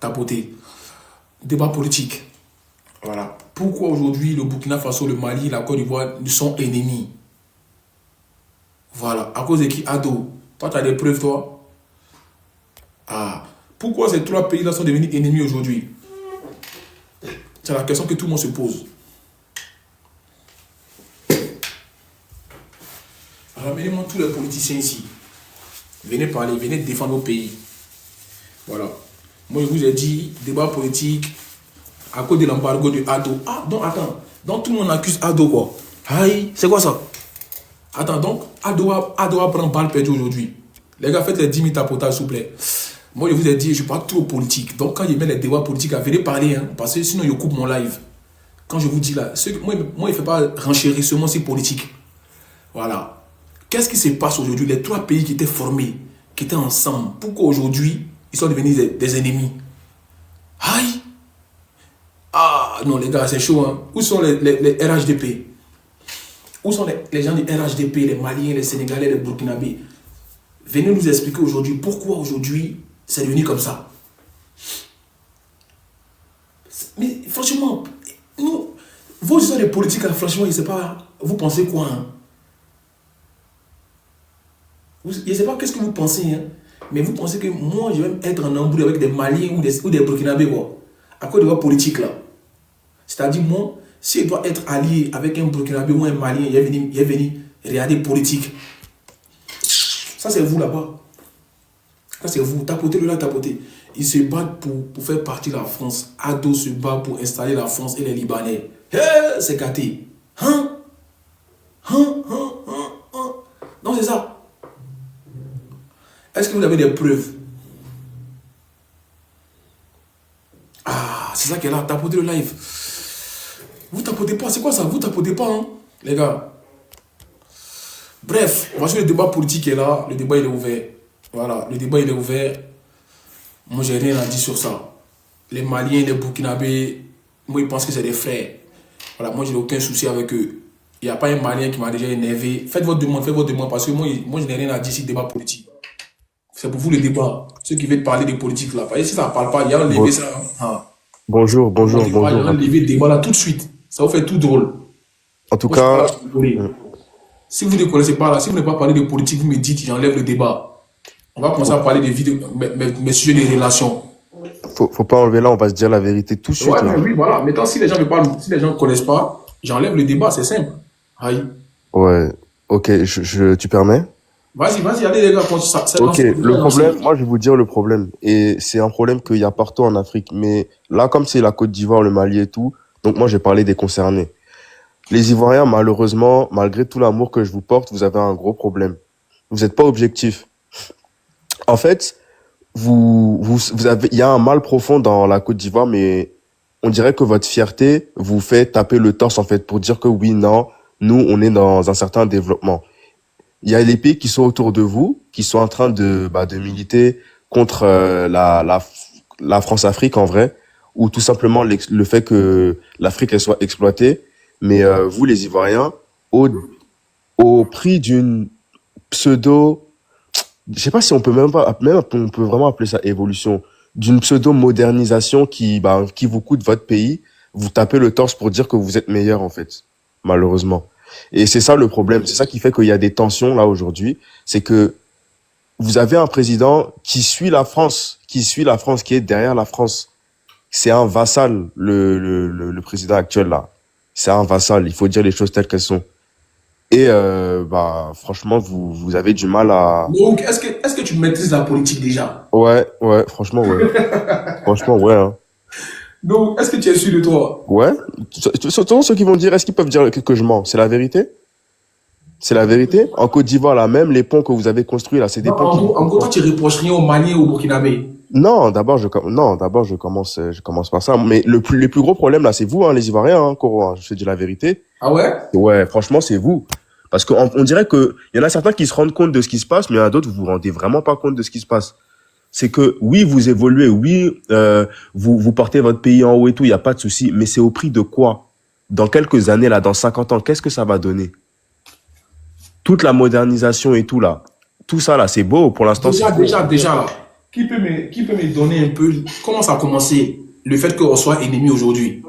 tapoter. Débat politique. Voilà. Pourquoi aujourd'hui le Burkina Faso, le Mali, la Côte d'Ivoire sont ennemis? Voilà. À cause de qui? Ado. Toi, tu as des preuves, toi? Ah. Pourquoi ces trois pays-là sont devenus ennemis aujourd'hui? C'est la question que tout le monde se pose. Ramenez-moi tous les politiciens ici. Venez parler, venez défendre nos pays. Voilà. Moi, je vous ai dit, débat politique, à cause de l'embargo de Ado. Ah, donc attends. Donc tout le monde accuse Ado, quoi. Aïe, c'est quoi ça? Attends, donc Ado va prendre balle perdue aujourd'hui. Les gars, faites les 10 000 tapotages, s'il vous plaît. Moi, je vous ai dit, je parle trop politique. Donc quand je mets les débats politiques, venez parler, hein, parce que sinon, je coupe mon live. Quand je vous dis là, moi, il ne fait pas renchérir seulement si politique. Voilà. Qu'est-ce qui se passe aujourd'hui? Les trois pays qui étaient formés, qui étaient ensemble, pourquoi aujourd'hui, ils sont devenus des ennemis? Aïe! Ah non, les gars, c'est chaud. Hein. Où sont les RHDP? Où sont les gens du RHDP, les Maliens, les Sénégalais, les Burkinabés? Venez nous expliquer aujourd'hui pourquoi aujourd'hui c'est devenu comme ça. Mais franchement, nous, vos histoires de politique, franchement, je ne sais pas, vous pensez quoi? Hein? Je ne sais pas qu'est-ce que vous pensez, hein? Mais vous pensez que moi, je vais être en embrouille avec des Maliens ou des Burkinabés, quoi, à cause de votre politique, là. C'est-à-dire, moi, si je dois être allié avec un Burkinabé ou un Malien, il est venu regarder politique. Ça, c'est vous, là-bas. Ça, c'est vous. Tapotez-le là, tapotez. Ils se battent pour faire partie de la France. Ado se bat pour installer la France et les Libanais. Hey, c'est gâté. Hein? Non, c'est ça. Est-ce que vous avez des preuves? Ah, c'est ça qui est là. Tapotez le live. Vous tapotez pas. C'est quoi ça? Vous tapotez pas, hein, les gars. Bref, on va sur le débat politique qui est là. Le débat, il est ouvert. Voilà, le débat, il est ouvert. Moi, j'ai rien à dire sur ça. Les Maliens, les Burkinabés, moi, ils pensent que c'est des frères. Voilà, moi, je n'ai aucun souci avec eux. Il n'y a pas un Malien qui m'a déjà énervé. Faites votre demande, parce que moi je n'ai rien à dire sur le débat politique. C'est pour vous le débat. Ceux qui veulent parler de politique là. Si ça ne parle pas, il y a un levé ça. Hein. Bonjour. Il y a un levé débat là tout de suite. Ça vous fait tout drôle. En tout cas, si vous ne connaissez pas là, si vous ne pouvez pas parler de politique, vous me dites, j'enlève le débat. On va commencer à parler des vidéos, mes sujets des relations. Faut pas enlever là, on va se dire la vérité tout de suite. Ouais, là. mais oui, voilà. Maintenant, si les gens me parlent, si les gens ne connaissent pas, j'enlève le débat, c'est simple. Aïe. Ouais, ok, tu permets? Vas-y, allez les gars. Ok, le problème, moi je vais vous dire le problème. Et c'est un problème qu'il y a partout en Afrique. Mais là, comme c'est la Côte d'Ivoire, le Mali et tout, donc moi j'ai parlé des concernés. Les Ivoiriens, malheureusement, malgré tout l'amour que je vous porte, vous avez un gros problème. Vous n'êtes pas objectif. En fait, vous avez, il y a un mal profond dans la Côte d'Ivoire, mais on dirait que votre fierté vous fait taper le torse, en fait, pour dire que oui, non, nous, on est dans un certain développement. Il y a les pays qui sont autour de vous, qui sont en train de militer contre la France-Afrique, en vrai, ou tout simplement le fait que l'Afrique, elle soit exploitée. Mais vous, les Ivoiriens, au prix d'une pseudo, je sais pas si on peut on peut vraiment appeler ça évolution, d'une pseudo-modernisation qui vous coûte votre pays, vous tapez le torse pour dire que vous êtes meilleur, en fait, malheureusement. Et c'est ça le problème, c'est ça qui fait qu'il y a des tensions là aujourd'hui, c'est que vous avez un président qui suit la France, qui est derrière la France. C'est un vassal, le président actuel là. C'est un vassal, il faut dire les choses telles qu'elles sont. Et franchement, vous avez du mal à... Donc, est-ce que tu maîtrises la politique déjà? Ouais, franchement, ouais. Franchement, ouais. Hein. Donc, est-ce que tu es sûr de toi? Ouais. Surtout ceux qui vont dire, est-ce qu'ils peuvent dire que je mens? C'est la vérité? C'est la vérité? En Côte d'Ivoire, là, même les ponts que vous avez construits, là, c'est des ponts En gros, toi, tu reproches rien aux Maliens ou aux Burkinabés? Non, d'abord, je commence par ça. Mais les plus gros problèmes, là, c'est vous, hein, les Ivoiriens, hein, Koro, hein, je te dis la vérité. Ah ouais? Ouais, franchement, c'est vous. Parce on dirait que, il y en a certains qui se rendent compte de ce qui se passe, mais il y en a d'autres, vous vous rendez vraiment pas compte de ce qui se passe. C'est que, oui, vous évoluez, oui, vous portez votre pays en haut et tout, il y a pas de souci, mais c'est au prix de quoi? Dans quelques années, là, dans 50 ans, qu'est-ce que ça va donner? Toute la modernisation et tout, là. Tout ça, là, c'est beau, pour l'instant, Déjà, là. qui peut me donner un peu comment ça a commencé, le fait qu'on soit ennemis aujourd'hui?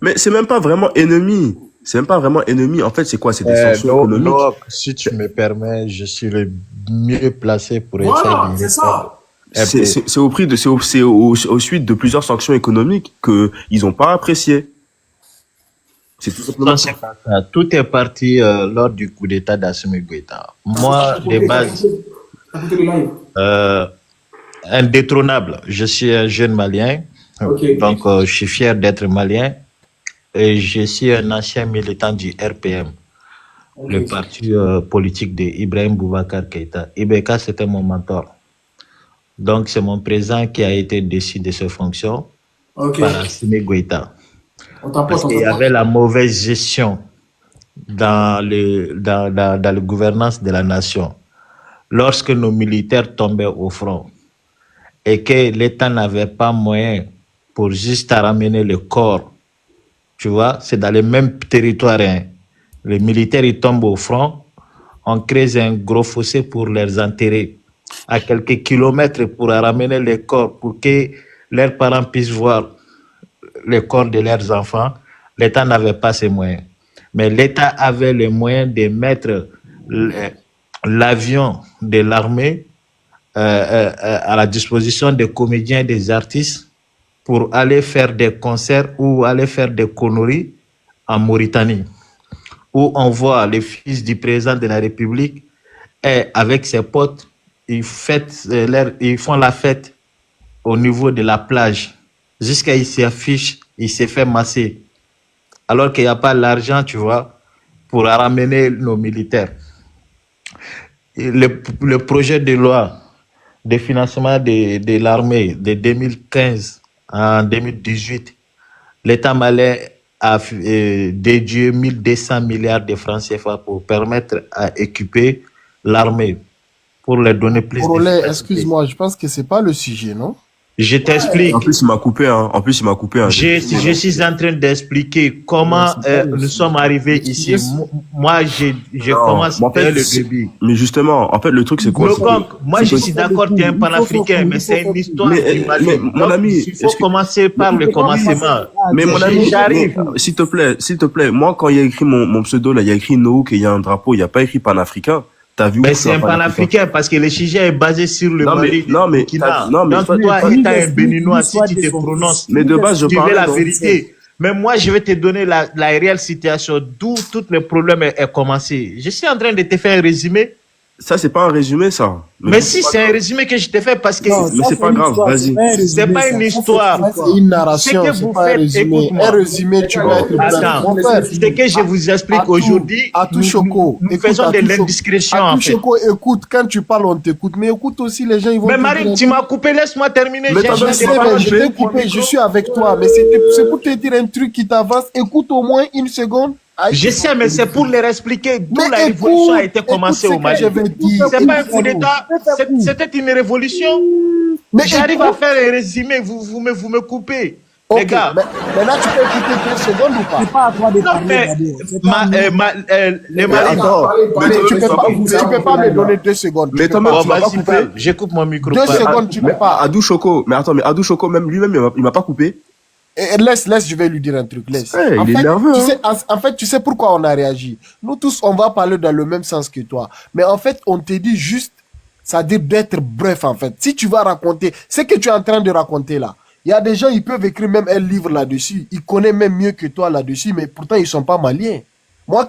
Mais c'est même pas vraiment ennemi. C'est même pas vraiment ennemi. En fait, c'est quoi? C'est des sanctions économiques. Noah, si tu me permets, je suis le mieux placé pour essayer Voilà, de c'est ça. C'est au prix de, aux suites de plusieurs sanctions économiques que ils ont pas apprécié. C'est tout simplement Non, ça. c'est pas ça. Tout est parti lors du coup d'État d'Assimi Goïta. Moi, de base, À côté de live. indétrônable. Je suis un jeune Malien, Ok. donc je suis fier d'être Malien et je suis un ancien militant du RPM, le parti politique de Ibrahim Boubacar Keïta. Ibeka, c'était mon mentor. Donc, c'est mon président qui a été déçu de ses fonctions Ok. par Assimi Goïta. On t'apporte, Parce qu'il y avait la mauvaise gestion dans la gouvernance de la nation. Lorsque nos militaires tombaient au front et que l'État n'avait pas moyen pour juste à ramener le corps, tu vois, c'est dans le même territoire. Hein. Les militaires, ils tombent au front, on crée un gros fossé pour les enterrer à quelques kilomètres pour ramener les corps, pour que leurs parents puissent voir le corps de leurs enfants. L'État n'avait pas ces moyens. Mais l'État avait les moyens de mettre l'avion de l'armée à la disposition des comédiens et des artistes pour aller faire des concerts ou aller faire des conneries en Mauritanie, où on voit le fils du président de la République et avec ses potes, ils font la fête au niveau de la plage. Jusqu'à il s'affiche, il s'est fait masser. Alors qu'il n'y a pas l'argent, tu vois, pour ramener nos militaires. Et le projet de loi de financement de l'armée de 2015 en 2018, l'État malien a dédié 1200 milliards de francs CFA pour permettre à équiper l'armée, pour les donner plus Corollaire, d'efficacité. excuse-moi, je pense que c'est pas le sujet, non? Je t'explique. En plus, il m'a coupé, hein. En plus, il m'a coupé, hein. Je suis en train d'expliquer comment nous sommes arrivés ici. Moi, j'ai Non, commencé mais en fait, dès le c'est- début. Mais justement, en fait, le truc, c'est quoi? c'est que- Donc, moi, je suis d'accord, tu es un panafricain, mais c'est une histoire Mais, du Mali. mais, mon Donc, ami, il faut commencer par le commencement. Mais mon ami, J'arrive. s'il te plaît, moi, quand il y a écrit mon pseudo, là, il y a écrit Nook et il y a un drapeau, il n'y a pas écrit panafricain. T'as vu où Mais c'est c'est un panafricain parce que le sujet est basé sur le Non, mais- Mali. non, mais- Burkina. non, mais- Donc, toi- toi, toi- étant un béninois, si tu te prononces, Mais de base, je tu veux parlais la dans- vérité. Mais moi, je vais te donner la réelle situation, d'où tout le problème est commencé. Je suis en train de te faire un résumé. Ça, c'est pas un résumé, ça. Mais si, c'est un résumé que je te fais parce que Mais c'est pas grave, vas-y. c'est pas une histoire. Ça, c'est une narration, Ce que c'est vous pas un faites, résumé. écoute-moi. Un résumé, tu vas être le Attends, mon frère. ce que je vous explique Atou- aujourd'hui, Atou nous Choco, écoute, faisons de Atou Choco. l'indiscrétion en Atou fait. Choco, écoute, quand tu parles, on t'écoute, mais écoute aussi, les gens, ils vont Mais te Marine, dire- tu m'as coupé, laisse-moi terminer. Mais J'ai- t'as Je même sais, pas mais parlé, je t'ai coupé, je suis avec toi, mais c'est pour te dire un truc qui t'avance. Écoute au moins une seconde. Aïe. Je sais, mais c'est pour leur expliquer d'où Mais la révolution a été écoute commencée ce au que Mali. je vais dire. C'est pas un coup Écoute. d'État, c'était une révolution. Mais J'arrive à écoute. faire un résumé, vous me coupez. Ok, Les gars, mais maintenant tu peux écouter 2 secondes ou pas? C'est pas à toi de non, parler, mais Badir. C'est pas à nous. les Mais Maliens. attends, mais Tu peux toi, pas, tu peux pas me donner 2 secondes. Mais Tu peux toi-même, pas. Bon, tu m'as pas vas-y, coupé. parle. J'écoute mon micro. 2 parle. secondes, tu peux pas. Adou Choco, mais attends, mais Adou Choco, même lui-même, il m'a pas coupé. Laisse, je vais lui dire un truc. Laisse. Ouais, en il est fait, nerveux, tu hein. sais, en fait, tu sais pourquoi on a réagi. Nous tous, on va parler dans le même sens que toi. Mais en fait, on te dit juste, c'est-à-dire d'être bref, en fait. Si tu vas raconter, ce que tu es en train de raconter là, il y a des gens, ils peuvent écrire même un livre là-dessus. Ils connaissent même mieux que toi là-dessus, mais pourtant, ils sont pas maliens. Moi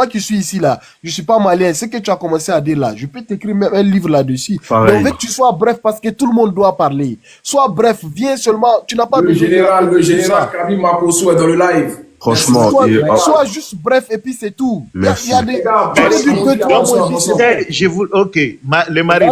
qui suis ici là, je suis pas malien. Ce que tu as commencé à dire là, je peux t'écrire même un livre là-dessus. Pareil. Mais on veut que tu sois bref parce que tout le monde doit parler. Sois bref, viens seulement. Tu n'as pas Le besoin de- général Kabi Makosso est dans le live. Franchement, Sois juste bref et puis c'est tout. Merci. Il y a des. Merci. Tu peux dire deux, trois mots et puis c'est bon. Je vous, ok, les Maris,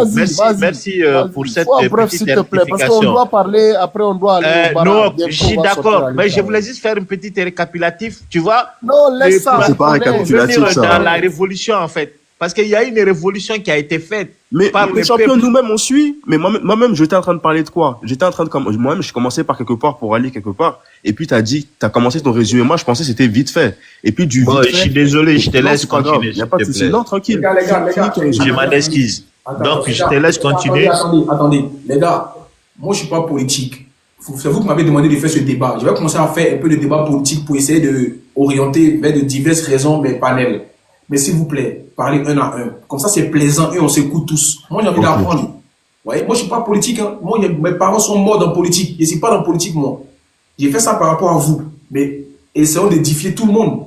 merci pour cette Sois bref s'il petite te plaît, parce qu'on rectification. doit parler, après on doit aller au bar. Non, Bientôt, je suis on va sortir d'accord, à mais je l'école. voulais juste faire une petite récapitulatif, tu vois. Non, laisse Et ça. pour- C'est pas on est- récapitulatif. Venir ça. dans la révolution, en fait. Parce qu'il y a une révolution qui a été faite Mais par les le champions, peuple. nous-mêmes, on suit. Mais moi-même, j'étais en train de parler de quoi? J'étais en train de, moi-même, j'ai commencé par quelque part pour aller quelque part. Et puis, t'as commencé ton résumé. Moi, je pensais que c'était vite fait. Et puis, du Bon, vite je fait. suis désolé, je te Non, laisse c'est pas grave. continuer. Y a pas de s'il te souci. plaît. Non, tranquille. Les gars, Je m'en excuse. Attends, Donc, les je gars, te laisse attendez, continuer. attendez. Les gars, moi, je suis pas politique. C'est vous qui m'avez demandé de faire ce débat. Je vais commencer à faire un peu de débat politique pour essayer de orienter vers de diverses raisons mes panels. Mais s'il vous plaît, parlez un à un. Comme ça, c'est plaisant et on s'écoute tous. Moi, j'ai envie Ok. d'apprendre. Ouais, moi, je suis pas politique. Hein. Moi, mes parents sont morts dans la politique. Je suis pas dans la politique, moi. J'ai fait ça par rapport à vous. Mais essayons d'édifier tout le monde.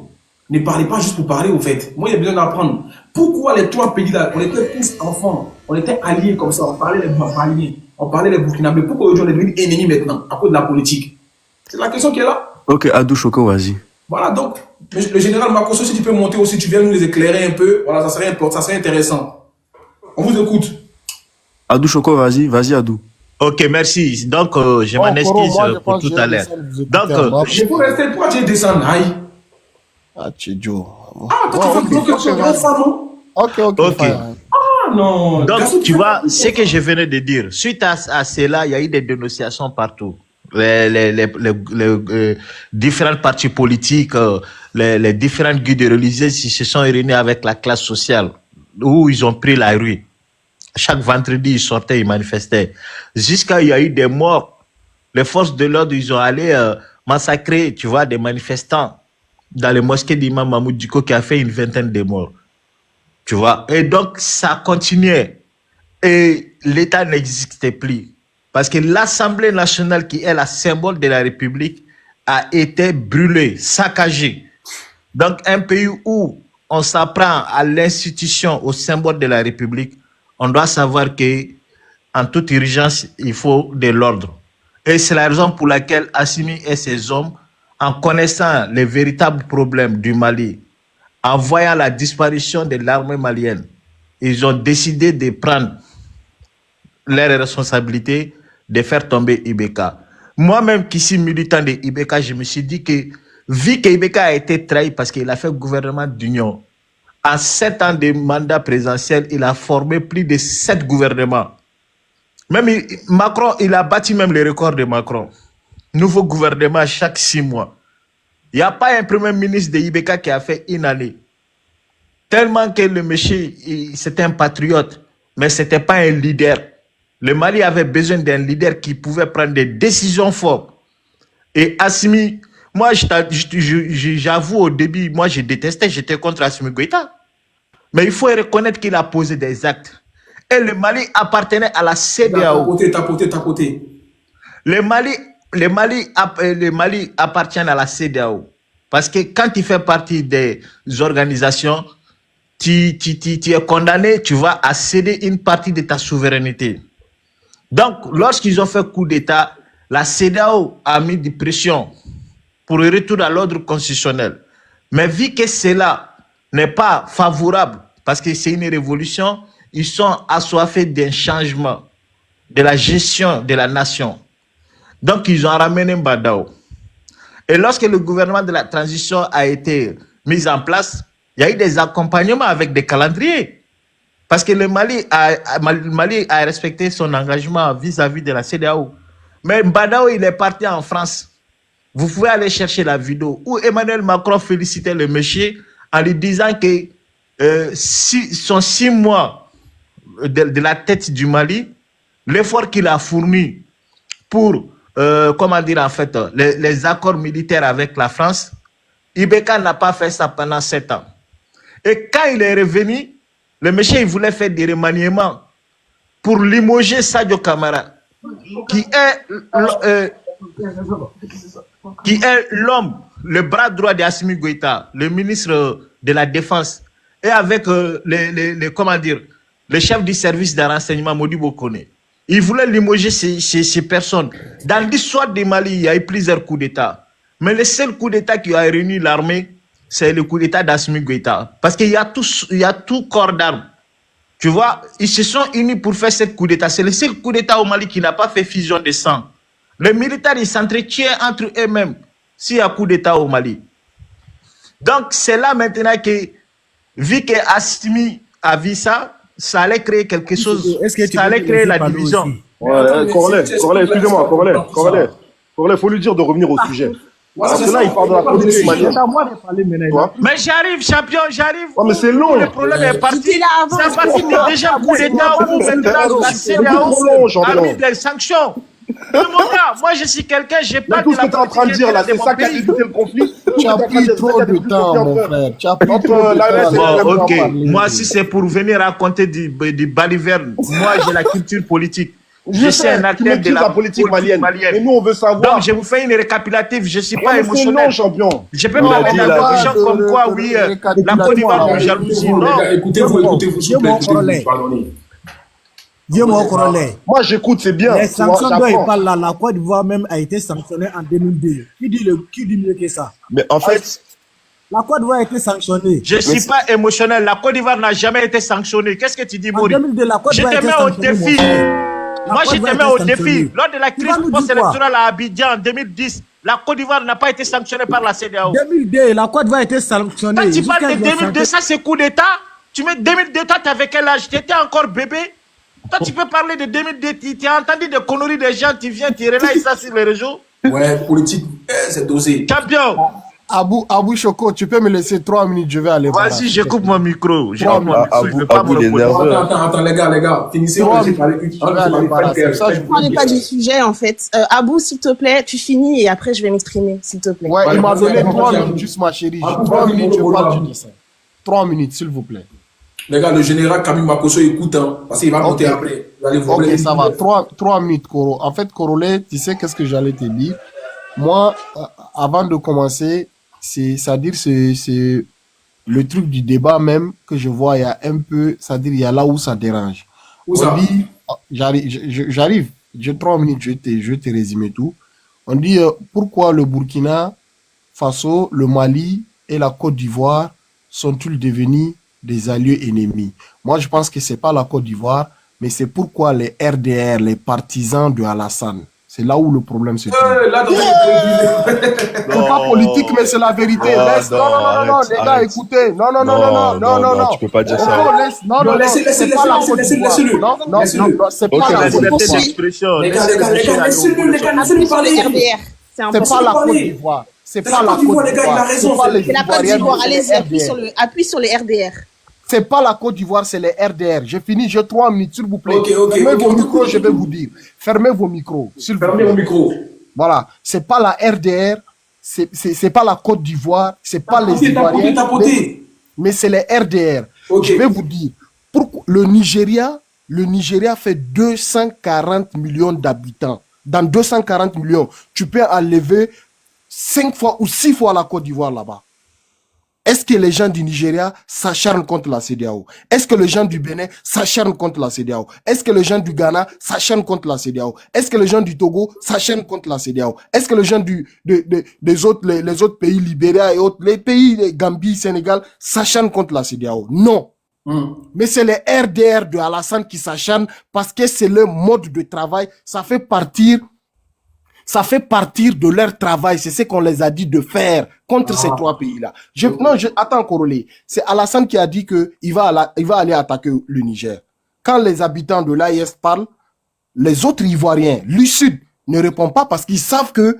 Ne parlez pas juste pour parler, au fait. Moi, j'ai besoin d'apprendre. Pourquoi les trois pays là, on était tous enfants, on était alliés comme ça, on parlait les Maliens, on parlait les Burkinabés. Pourquoi aujourd'hui on est devenus ennemis maintenant à cause de la politique? C'est la question qui est là. Ok, Adou Choco, vas-y. Voilà, donc, le général Makosso, si tu peux monter aussi, tu viens nous les éclairer un peu, voilà, ça serait important, ça serait intéressant. On vous écoute. Adou Choco, vas-y, Adou. Ok, merci. Donc, je m'en Bon, Koro, excuse moi, je pour pense que tout je à vais l'heure. laisser vous écouter Donc, en bas. Il faut rester, pourquoi tu es descendre? Aïe. Ah, Tchidjo. Ah, toi, tu veux bloquer sur grand femme, non? Ok, Ok. fine. Ah, non. donc Garçon, tu vois, ce que je venais de dire, suite à cela, il y a eu des dénonciations partout. Les différents partis politiques, les différentes guides religieuses, ils se sont réunis avec la classe sociale, où ils ont pris la rue. Chaque vendredi, ils sortaient, ils manifestaient. Jusqu'à il y a eu des morts. Les forces de l'ordre, ils ont allé massacrer, tu vois, des manifestants dans les mosquées d'Imam Mahmoud Diko qui a fait une vingtaine de morts. Tu vois. Et donc, ça continuait. Et l'État n'existait plus. Parce que l'Assemblée nationale, qui est la symbole de la République, a été brûlée, saccagée. Donc, un pays où on s'apprend à l'institution, au symbole de la République, on doit savoir que en toute urgence, il faut de l'ordre. Et c'est la raison pour laquelle Assimi et ses hommes, en connaissant les véritables problèmes du Mali, en voyant la disparition de l'armée malienne, ils ont décidé de prendre leurs responsabilités, de faire tomber Ibeka. Moi-même, qui suis militant de Ibeka, je me suis dit que, vu que Ibeka a été trahi parce qu'il a fait gouvernement d'union, en 7 ans de mandat présidentiel, il a formé plus de 7 gouvernements. Même Macron, il a battu même les records de Macron. Nouveau gouvernement chaque 6 mois. Il n'y a pas un premier ministre de Ibeka qui a fait une année. Tellement que le monsieur, c'était un patriote, mais ce n'était pas un leader. Le Mali avait besoin d'un leader qui pouvait prendre des décisions fortes. Et Assimi, moi, j'avoue au début, moi, je détestais, j'étais contre Assimi Goïta. Mais il faut reconnaître qu'il a posé des actes. Et le Mali appartenait à la CEDEAO. Tapoter. Le Mali appartient à la CEDEAO. Parce que quand tu fais partie des organisations, tu es condamné, tu vas à céder une partie de ta souveraineté. Donc, lorsqu'ils ont fait coup d'État, la CEDEAO a mis de pression pour le retour à l'ordre constitutionnel. Mais vu que cela n'est pas favorable, parce que c'est une révolution, ils sont assoiffés d'un changement de la gestion de la nation. Donc, ils ont ramené Mbadao. Et lorsque le gouvernement de la transition a été mis en place, il y a eu des accompagnements avec des calendriers. Parce que le Mali a respecté son engagement vis-à-vis de la CEDEAO. Mais Mbadao, il est parti en France. Vous pouvez aller chercher la vidéo où Emmanuel Macron félicitait le monsieur en lui disant que son 6 mois de la tête du Mali, l'effort qu'il a fourni pour, les accords militaires avec la France, Ibeka n'a pas fait ça pendant 7 ans. Et quand il est revenu, le monsieur, il voulait faire des remaniements pour limoger Sadio Camara, qui est l'homme, le bras droit d'Assimi Goïta, le ministre de la Défense, et avec le chef du service de renseignement, Modibo Kone. Il voulait limoger ces personnes. Dans l'histoire du Mali, il y a eu plusieurs coups d'État. Mais le seul coup d'État qui a réuni l'armée, c'est le coup d'État d'Assimi Goïta. Parce qu'il y a tout corps d'armes. Tu vois, ils se sont unis pour faire ce coup d'État. C'est le seul coup d'État au Mali qui n'a pas fait fusion de sang. Les militaires, ils s'entretiennent entre eux-mêmes s'il y a coup d'État au Mali. Donc, c'est là maintenant que, vu que Assimi a vu ça, ça allait créer quelque chose. Ça allait créer la division. Ouais, Corlet, excusez-moi, Corlet, faut lui dire de revenir au sujet. Voilà, Parce c'est que là, ça. il parle de la politique C'est malienne. à moi de parler maintenant. Tu vois? Mais j'arrive, champion, j'arrive. Ouais, mais c'est Tout long. le problème est parti. J'étais là avant. Ça va finir déjà le coup d'État où maintenant la C'est beaucoup CEDEAO trop long, a champion. mis des sanctions. Demande-moi, moi je suis quelqu'un, j'ai Mais pas tout ce que tu es en train de dire là, c'est ça qui a évité le conflit. Tu as pris trop de temps, mon frère. Tu as pris Entre trop de la temps. RS et Laisse-moi Bon, ok. parler. Moi, si c'est pour venir raconter du baliverne, moi j'ai la culture politique. Je Je suis un sais, tu acteur de maîtrises la politique malienne. Mais nous, on veut savoir. Donc je vous fais une récapitulative, je suis Ouais, pas mais c'est émotionnel. long, champion. Je peux Il a parler dit, d'un il a des gens dit. comme quoi, oui, la Côte d'Ivoire me jalousie. Écoutez-vous, les Non, gars, écoutez-vous, s'il vous plaît, écoutez-vous, pardonnez. Vieux mon corollaire. Moi, j'écoute, c'est bien. Les Tu vois, sanctions dont il j'apprends. parle là, la Côte d'Ivoire même a été sanctionnée en 2002. Qui dit mieux que ça? Mais en fait, La Côte d'Ivoire a été sanctionnée. je suis pas émotionnel. La Côte d'Ivoire n'a jamais été sanctionnée. Qu'est-ce que tu dis, En Maurice? 2002, la Côte Je d'Ivoire a te été mets au sanctionnée. mon défi. frère. La Moi, Côte je te d'Ivoire mets a au été défi. sanctionnée. Lors de la Tu vas crise nous dire quoi? post-électorale à Abidjan en 2010, la Côte d'Ivoire n'a pas été sanctionnée par la CEDEAO. 2002, la Côte d'Ivoire a été sanctionnée. Quand tu Jusqu'à parles de ils ont 2002, ça c'est coup d'État. Tu mets 2002, toi, t'avais quel âge? Tu étais encore bébé. Toi, tu peux parler de 2002. Tu as entendu des conneries des gens, tu viens, tu relayes ça sur les réseaux. Ouais, politique, c'est dosé. Champion, Abou Choco, tu peux me laisser 3 minutes, je vais aller. vas-y, je coupe mon micro. Je Trois coupe mon micro. Je Abou, veux pas Abou, me il est reposer. nerveux. Attends, les gars, finissez, on Trois va minutes. parler. Je vais aller embarrasser. Ça, je Ne parlez pas du sujet, en fait. Abou, s'il te plaît, tu finis et après, je vais m'exprimer, s'il te plaît. Ouais, il m'a donné Vas-y, 3 Abou. minutes, juste ma chérie. Abou, 3 vas-y, minutes, je Abou, parle, Abou. tu dis ça. 3 minutes, s'il vous plaît. Les gars, le général Camille Makosso écoute, hein, parce qu'il va monter Ok. après. Vous allez voir. Ok, ça va. 3 minutes, Koro. En fait, Korolé, tu sais qu'est-ce que j'allais te dire? Moi, avant de commencer, c'est-à-dire, c'est le truc du débat même que je vois, il y a un peu, c'est-à-dire, il y a là où ça dérange. Où ça? On dit, j'arrive, j'ai 3 minutes, je vais te résumer tout. On dit, pourquoi le Burkina Faso, le Mali et la Côte d'Ivoire sont-ils devenus des alliés ennemis? Moi, je pense que c'est pas la Côte d'Ivoire, mais c'est pourquoi les RDR, les partisans de Alassane. C'est là où le problème se trouve. Là, dans C'est pas politique, mais c'est la vérité. Non, Laisse, non, non, arrête, les gars, arrête. écoutez. Non. Tu peux pas dire Oh, ça. laisse, non, Laissez- c'est pas la Côte laissez- d'Ivoire. laissez-le. Non, Laissez-le. c'est Ok, pas la vas-y. Côte Liberté d'Ivoire. d'expression. Les gars, laissez-le Abou, sur les RDR. C'est C'est important. pas la Côte parler. d'Ivoire. C'est C'est pas la la Côte Côte d'Ivoire, les gars, il a d'Ivoire. raison, C'est pas les C'est la Côte Ivoiriens, d'Ivoire. mais Allez-y, c'est appuie RDR. sur les RDR. C'est pas la Côte d'Ivoire, c'est les RDR. J'ai fini, j'ai 3 minutes, s'il vous plaît. Ok, Fermez ok, vos ok. micros, je vais vous dire. Fermez vos micros, s'il vous Fermez plaît. mon micro. Voilà. C'est pas la RDR, c'est pas la Côte d'Ivoire, c'est pas les Ivoiriens. Mais c'est les RDR. Ok. Je vais vous dire, pourquoi le Nigeria fait 240 millions d'habitants. Dans 240 millions, tu peux enlever 5 fois ou 6 fois la Côte d'Ivoire là-bas. Est-ce que les gens du Nigeria s'acharnent contre la CEDEAO? Est-ce que les gens du Bénin s'acharnent contre la CEDEAO? Est-ce que les gens du Ghana s'acharnent contre la CEDEAO? Est-ce que les gens du Togo s'acharnent contre la CEDEAO? Est-ce que les gens les autres pays, Libéria et autres, les pays de Gambie, Sénégal, s'acharnent contre la CEDEAO? Non. Mais c'est les RDR de Alassane qui s'acharnent parce que c'est leur mode de travail. Ça fait partir de leur travail. C'est ce qu'on les a dit de faire contre ces 3 pays-là. Attends, Korolé. C'est Alassane qui a dit que il va aller attaquer le Niger. Quand les habitants de l'AIS parlent, les autres Ivoiriens, l'USUD, ne répondent pas parce qu'ils savent que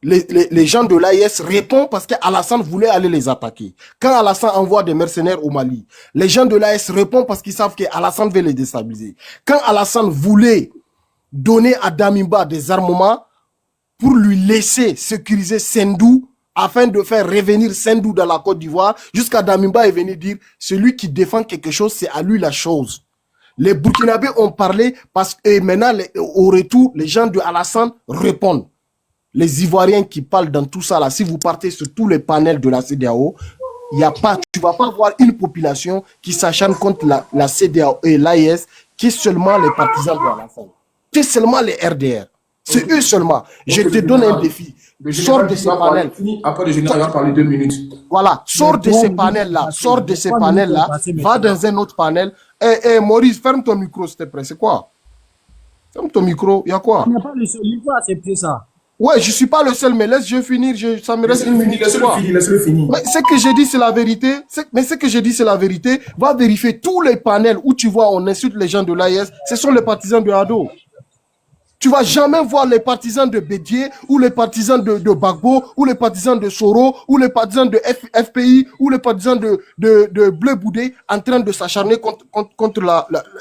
les gens de l'AIS répondent parce qu'Alassane voulait aller les attaquer. Quand Alassane envoie des mercenaires au Mali, les gens de l'AIS répondent parce qu'ils savent qu'Alassane veut les déstabiliser. Quand Alassane voulait donner à Damimba des armements pour lui laisser sécuriser Sendou afin de faire revenir Sendou dans la Côte d'Ivoire, jusqu'à Damimba est venu dire celui qui défend quelque chose, c'est à lui la chose. Les Burkinabés ont parlé parce que maintenant, au retour, les gens de Alassane répondent. Les Ivoiriens qui parlent dans tout ça là, si vous partez sur tous les panels de la CEDEAO, tu vas pas voir une population qui s'acharne contre la CEDEAO et l'AES, qui est seulement les partisans de Alassane, qui est seulement les RDR. C'est eux seulement. Je te donne un défi. Sors de ces panels. Après, le général va parler 2 minutes. Voilà. Sors de ces panels-là. Sors de ces panels-là. Va dans un autre panel. Maurice, ferme ton micro, s'il te plaît. C'est quoi? Ferme ton micro. Il y a quoi? On n'a pas le seul, il faut accepter ça. Ouais, je suis pas le seul, mais laisse-je finir. Ça me reste une minute. Laisse-le finir. Mais ce que j'ai dit, c'est la vérité. Mais ce que j'ai dit, c'est la vérité. Va vérifier tous les panels où tu vois on insulte les gens de l'AIS. Ce sont les partisans de Ado. Tu vas jamais voir les partisans de Bédié, ou les partisans de Bagbo, ou les partisans de Soro, ou les partisans de FPI, ou les partisans de Bleu Boudé en train de s'acharner contre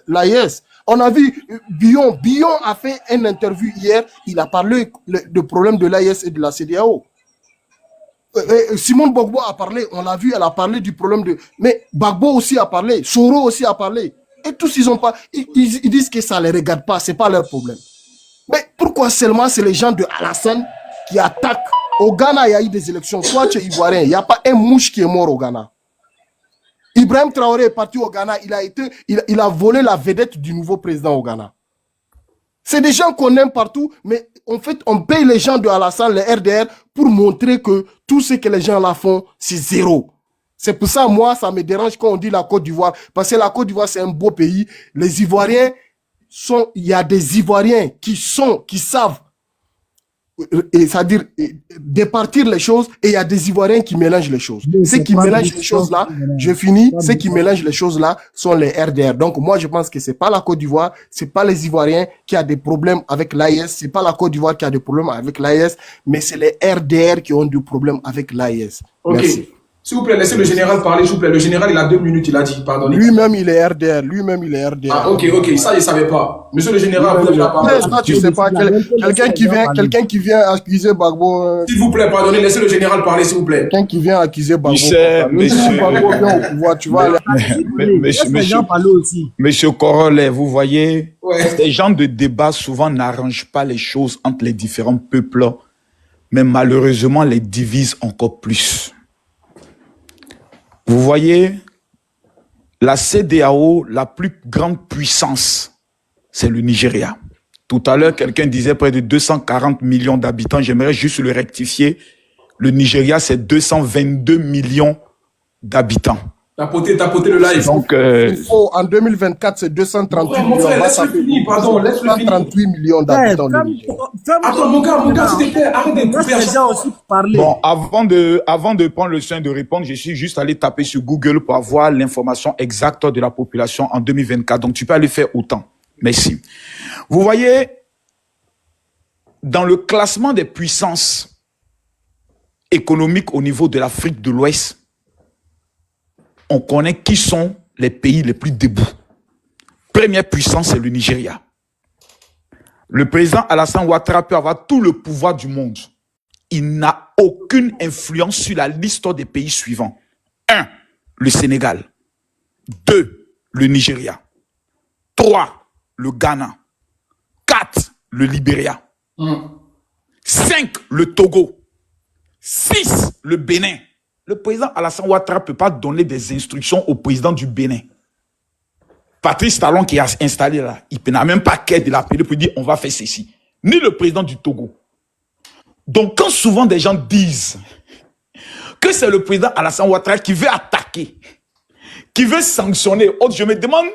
l'AIS. On a vu Bion a fait une interview hier, il a parlé de problème de l'AIS et de la CEDEAO. Simone Gbagbo a parlé, on l'a vu, elle a parlé du problème de... Mais Gbagbo aussi a parlé, Soro aussi a parlé. Et tous, ils disent que ça ne les regarde pas, ce n'est pas leur problème. Mais pourquoi seulement c'est les gens de Alassane qui attaquent? Au Ghana, il y a eu des élections. Toi, tu es ivoirien, il n'y a pas un mouche qui est mort au Ghana. Ibrahim Traoré est parti au Ghana, il a volé la vedette du nouveau président au Ghana. C'est des gens qu'on aime partout, mais en fait, on paye les gens de Alassane, les RDR, pour montrer que tout ce que les gens là font, c'est zéro. C'est pour ça, moi, ça me dérange quand on dit la Côte d'Ivoire, parce que la Côte d'Ivoire, c'est un beau pays. Les Ivoiriens il y a des Ivoiriens qui savent, c'est-à-dire départir les choses, et il y a des Ivoiriens qui mélangent les choses. Ceux qui mélangent les choses là, je finis, ceux qui mélangent les choses là sont les RDR. Donc moi je pense que c'est pas la Côte d'Ivoire, c'est pas les Ivoiriens qui a des problèmes avec l'AIS, c'est pas la Côte d'Ivoire qui a des problèmes avec l'AIS, mais c'est les RDR qui ont des problèmes avec l'AIS. Ok. Merci. S'il vous plaît, laissez le général parler, s'il vous plaît. Le général, il a 2 minutes, il a dit, pardonnez. Lui-même, il est RDR. Ah, ok, ça, je ne savais pas. Monsieur le général, vous avez la parole. Ça, tu sais pas. Quelqu'un qui vient accuser Gbagbo. S'il vous plaît, pardonnez, laissez le général parler, s'il vous plaît. Quelqu'un qui vient accuser Gbagbo. Monsieur Corolle, vous voyez, ces gens de débat souvent n'arrangent pas les choses entre les différents peuples, mais malheureusement les divisent encore plus. Vous voyez, la CEDEAO, la plus grande puissance, c'est le Nigeria. Tout à l'heure, quelqu'un disait près de 240 millions d'habitants. J'aimerais juste le rectifier. Le Nigeria, c'est 222 millions d'habitants. T'as poté le live. Donc, en 2024, c'est 238 mon millions. frère, laisse-le finir, pardon, laisse-le finir. 238 millions d'habitants. Attends, mon gars, s'il te plaît, arrête de couper à chaque fois. Bon, avant de prendre le soin de répondre, je suis juste allé taper sur Google pour avoir l'information exacte de la population en 2024. Donc, tu peux aller faire autant. Merci. Vous voyez, dans le classement des puissances économiques au niveau de l'Afrique de l'Ouest, on connaît qui sont les pays les plus debout. Première puissance, c'est le Nigeria. Le président Alassane Ouattara peut avoir tout le pouvoir du monde. Il n'a aucune influence sur la liste des pays suivants. 1. Le Sénégal. 2. Le Nigeria. 3. Le Ghana. 4. Le Libéria. 5. Le Togo. 6. Le Bénin. Le président Alassane Ouattara ne peut pas donner des instructions au président du Bénin. Patrice Talon qui a installé là, il n'a même pas qu'à de l'appeler pour dire on va faire ceci. Ni le président du Togo. Donc quand souvent des gens disent que c'est le président Alassane Ouattara qui veut attaquer, qui veut sanctionner, je me demande,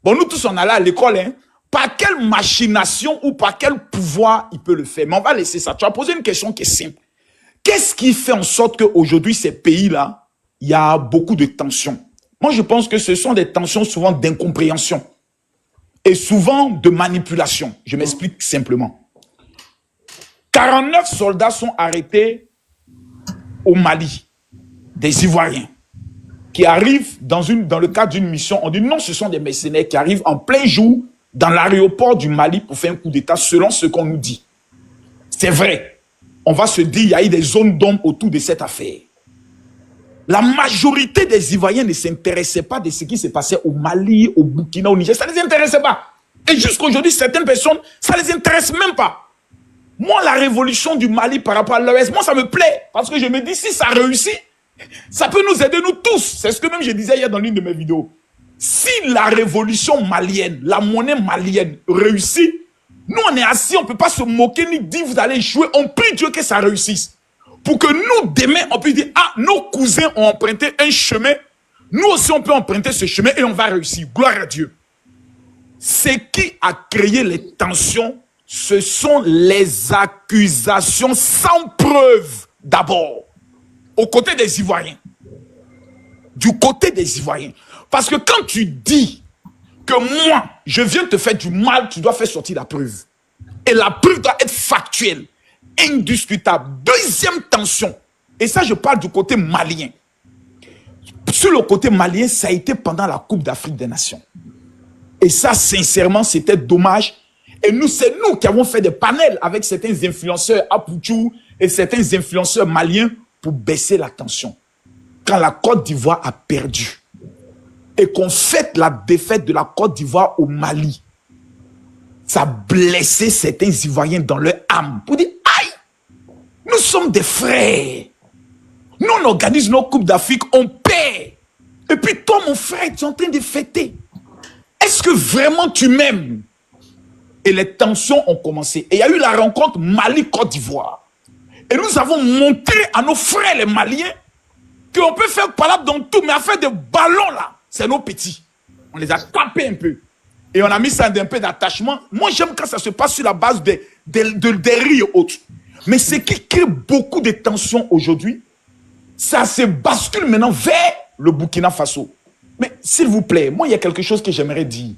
bon nous tous on allait à l'école, hein, par quelle machination ou par quel pouvoir il peut le faire. Mais on va laisser ça. Tu as posé une question qui est simple. Qu'est-ce qui fait en sorte qu'aujourd'hui, ces pays-là, il y a beaucoup de tensions? Moi, je pense que ce sont des tensions souvent d'incompréhension et souvent de manipulation. Je m'explique simplement. 49 soldats sont arrêtés au Mali, des Ivoiriens, qui arrivent dans le cadre d'une mission. On dit non, ce sont des mercenaires qui arrivent en plein jour dans l'aéroport du Mali pour faire un coup d'État, selon ce qu'on nous dit. C'est vrai. On va se dire, il y a eu des zones d'ombre autour de cette affaire. La majorité des Ivoiriens ne s'intéressaient pas de ce qui se passait au Mali, au Burkina, au Niger. Ça ne les intéressait pas. Et jusqu'à aujourd'hui, certaines personnes, ça ne les intéresse même pas. Moi, la révolution du Mali par rapport à l'OS, moi, ça me plaît. Parce que je me dis, si ça réussit, ça peut nous aider, nous tous. C'est ce que même je disais hier dans l'une de mes vidéos. Si la révolution malienne, la monnaie malienne réussit, nous, on est assis, on ne peut pas se moquer ni dire vous allez échouer. On prie Dieu que ça réussisse. Pour que nous, demain, on puisse dire, ah, nos cousins ont emprunté un chemin. Nous aussi, on peut emprunter ce chemin et on va réussir. Gloire à Dieu. Ce qui a créé les tensions, ce sont les accusations sans preuve, d'abord, aux côtés des Ivoiriens. Du côté des Ivoiriens. Parce que quand tu dis que moi, je viens te faire du mal, tu dois faire sortir la preuve. Et la preuve doit être factuelle, indiscutable. Deuxième tension, et ça je parle du côté malien. Sur le côté malien, ça a été pendant la Coupe d'Afrique des Nations. Et ça, sincèrement, c'était dommage. Et nous, c'est nous qui avons fait des panels avec certains influenceurs Apouchou et certains influenceurs maliens pour baisser la tension. Quand la Côte d'Ivoire a perdu et qu'on fête la défaite de la Côte d'Ivoire au Mali, ça a blessé certains Ivoiriens dans leur âme pour dire « Aïe, nous sommes des frères. Nous, on organise nos Coupes d'Afrique, on paie. Et puis toi, mon frère, tu es en train de fêter. Est-ce que vraiment tu m'aimes ?» Et les tensions ont commencé. Et il y a eu la rencontre Mali-Côte d'Ivoire. Et nous avons montré à nos frères les Maliens qu'on peut faire palabre dans tout, mais à faire des ballons là, c'est nos petits. On les a tapés un peu. Et on a mis ça d'un peu d'attachement. Moi, j'aime quand ça se passe sur la base des rires autres. Mais ce qui crée beaucoup de tensions aujourd'hui, ça se bascule maintenant vers le Burkina Faso. Mais s'il vous plaît, moi, il y a quelque chose que j'aimerais dire.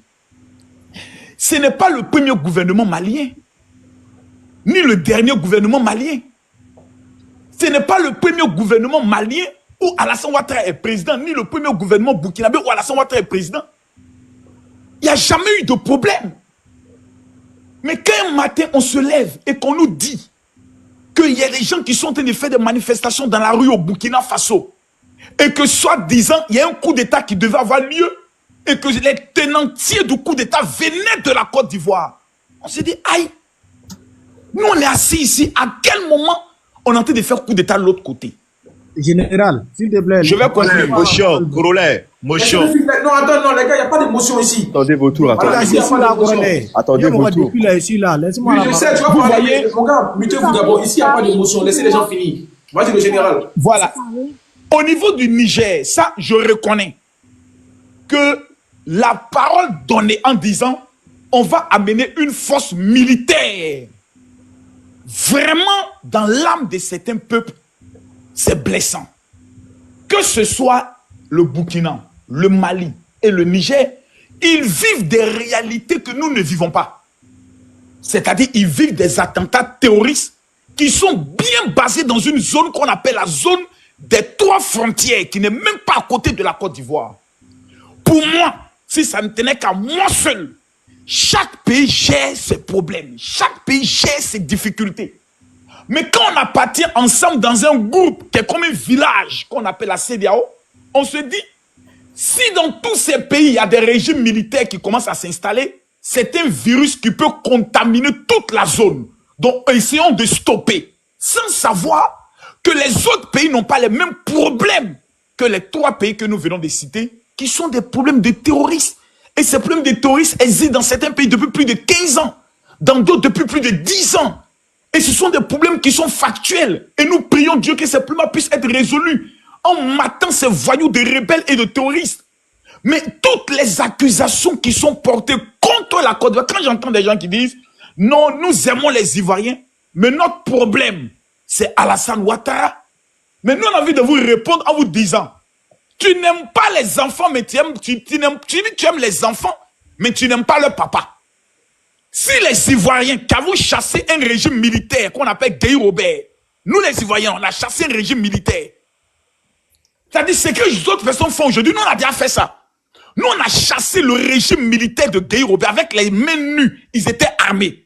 Ce n'est pas le premier gouvernement malien, ni le dernier gouvernement malien. Ce n'est pas le premier gouvernement malien où Alassane Ouattara est président, ni le premier gouvernement burkinabé où Alassane Ouattara est président. Il n'y a jamais eu de problème. Mais quand un matin, on se lève et qu'on nous dit qu'il y a des gens qui sont en train de faire des manifestations dans la rue au Burkina Faso, et que soi-disant, il y a un coup d'État qui devait avoir lieu, et que les tenantiers du coup d'État venaient de la Côte d'Ivoire, on s'est dit, aïe, nous on est assis ici, à quel moment on est en train de faire coup d'État de l'autre côté? Général, s'il te plaît. Je vais continuer. Motion, corollaire, motion. Non, attends, non, les gars, il n'y a pas d'émotion ici. Attendez vos tours, Voilà, attendez. ici, il n'y a pas d'émotion. Attendez vos tours. Depuis là, ici, là, laisse-moi Oui, la je sais, parole. tu vas Vous parler. voyez- Mon gars, mutez-vous d'abord. Ici, il n'y a pas d'émotion. Laissez les gens finir. Vas-y, le général. Voilà. Au niveau du Niger, ça, je reconnais que la parole donnée en disant on va amener une force militaire vraiment dans l'âme de certains peuples, c'est blessant. Que ce soit le Burkina, le Mali et le Niger, ils vivent des réalités que nous ne vivons pas. C'est-à-dire, ils vivent des attentats terroristes qui sont bien basés dans une zone qu'on appelle la zone des 3 frontières, qui n'est même pas à côté de la Côte d'Ivoire. Pour moi, si ça ne tenait qu'à moi seul, chaque pays gère ses problèmes, chaque pays gère ses difficultés. Mais quand on appartient ensemble dans un groupe qui est comme un village qu'on appelle la CEDEAO, on se dit, si dans tous ces pays, il y a des régimes militaires qui commencent à s'installer, c'est un virus qui peut contaminer toute la zone. Donc, essayons de stopper, sans savoir que les autres pays n'ont pas les mêmes problèmes que les 3 pays que nous venons de citer, qui sont des problèmes de terroristes. Et ces problèmes de terroristes existent dans certains pays depuis plus de 15 ans, dans d'autres depuis plus de 10 ans. Et ce sont des problèmes qui sont factuels. Et nous prions Dieu que ces problèmes puissent être résolus en matant ces voyous de rebelles et de terroristes. Mais toutes les accusations qui sont portées contre la Côte d'Ivoire, quand j'entends des gens qui disent « Non, nous aimons les Ivoiriens, mais notre problème, c'est Alassane Ouattara », mais nous, on a envie de vous répondre en vous disant « Tu n'aimes pas les enfants, mais tu aimes les enfants, mais tu n'aimes pas leur papa. » Si les Ivoiriens qui avons chassé un régime militaire qu'on appelle Guy Robert, nous les Ivoiriens, on a chassé un régime militaire. C'est-à-dire ce que les autres personnes font aujourd'hui, nous on a déjà fait ça. Nous on a chassé le régime militaire de Guy Robert avec les mains nues, ils étaient armés.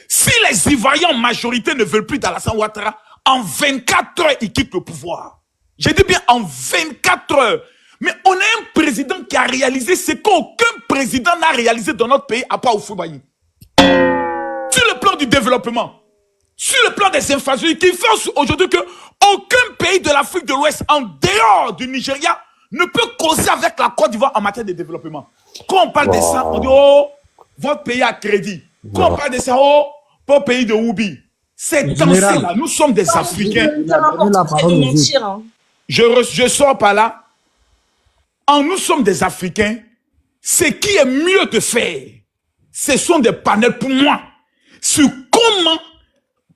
Si les Ivoiriens en majorité ne veulent plus d'Alassane Ouattara, en 24 heures, ils quittent le pouvoir. J'ai dit bien en 24 heures. Mais on a un président qui a réalisé ce qu'aucun président n'a réalisé dans notre pays à part Houphouët-Boigny. Sur le plan du développement, sur le plan des infrastructures, qui fait aujourd'hui que aucun pays de l'Afrique de l'Ouest, en dehors du Nigeria, ne peut causer avec la Côte d'Ivoire en matière de développement. Quand on parle de ça, on dit, oh, votre pays a crédit. Quand on parle de ça, oh, pas pays de Woubi. C'est dans là, nous sommes des Africains. Je sors par là. Nous sommes des Africains. Ce qui est mieux de faire, ce sont des panels pour moi sur comment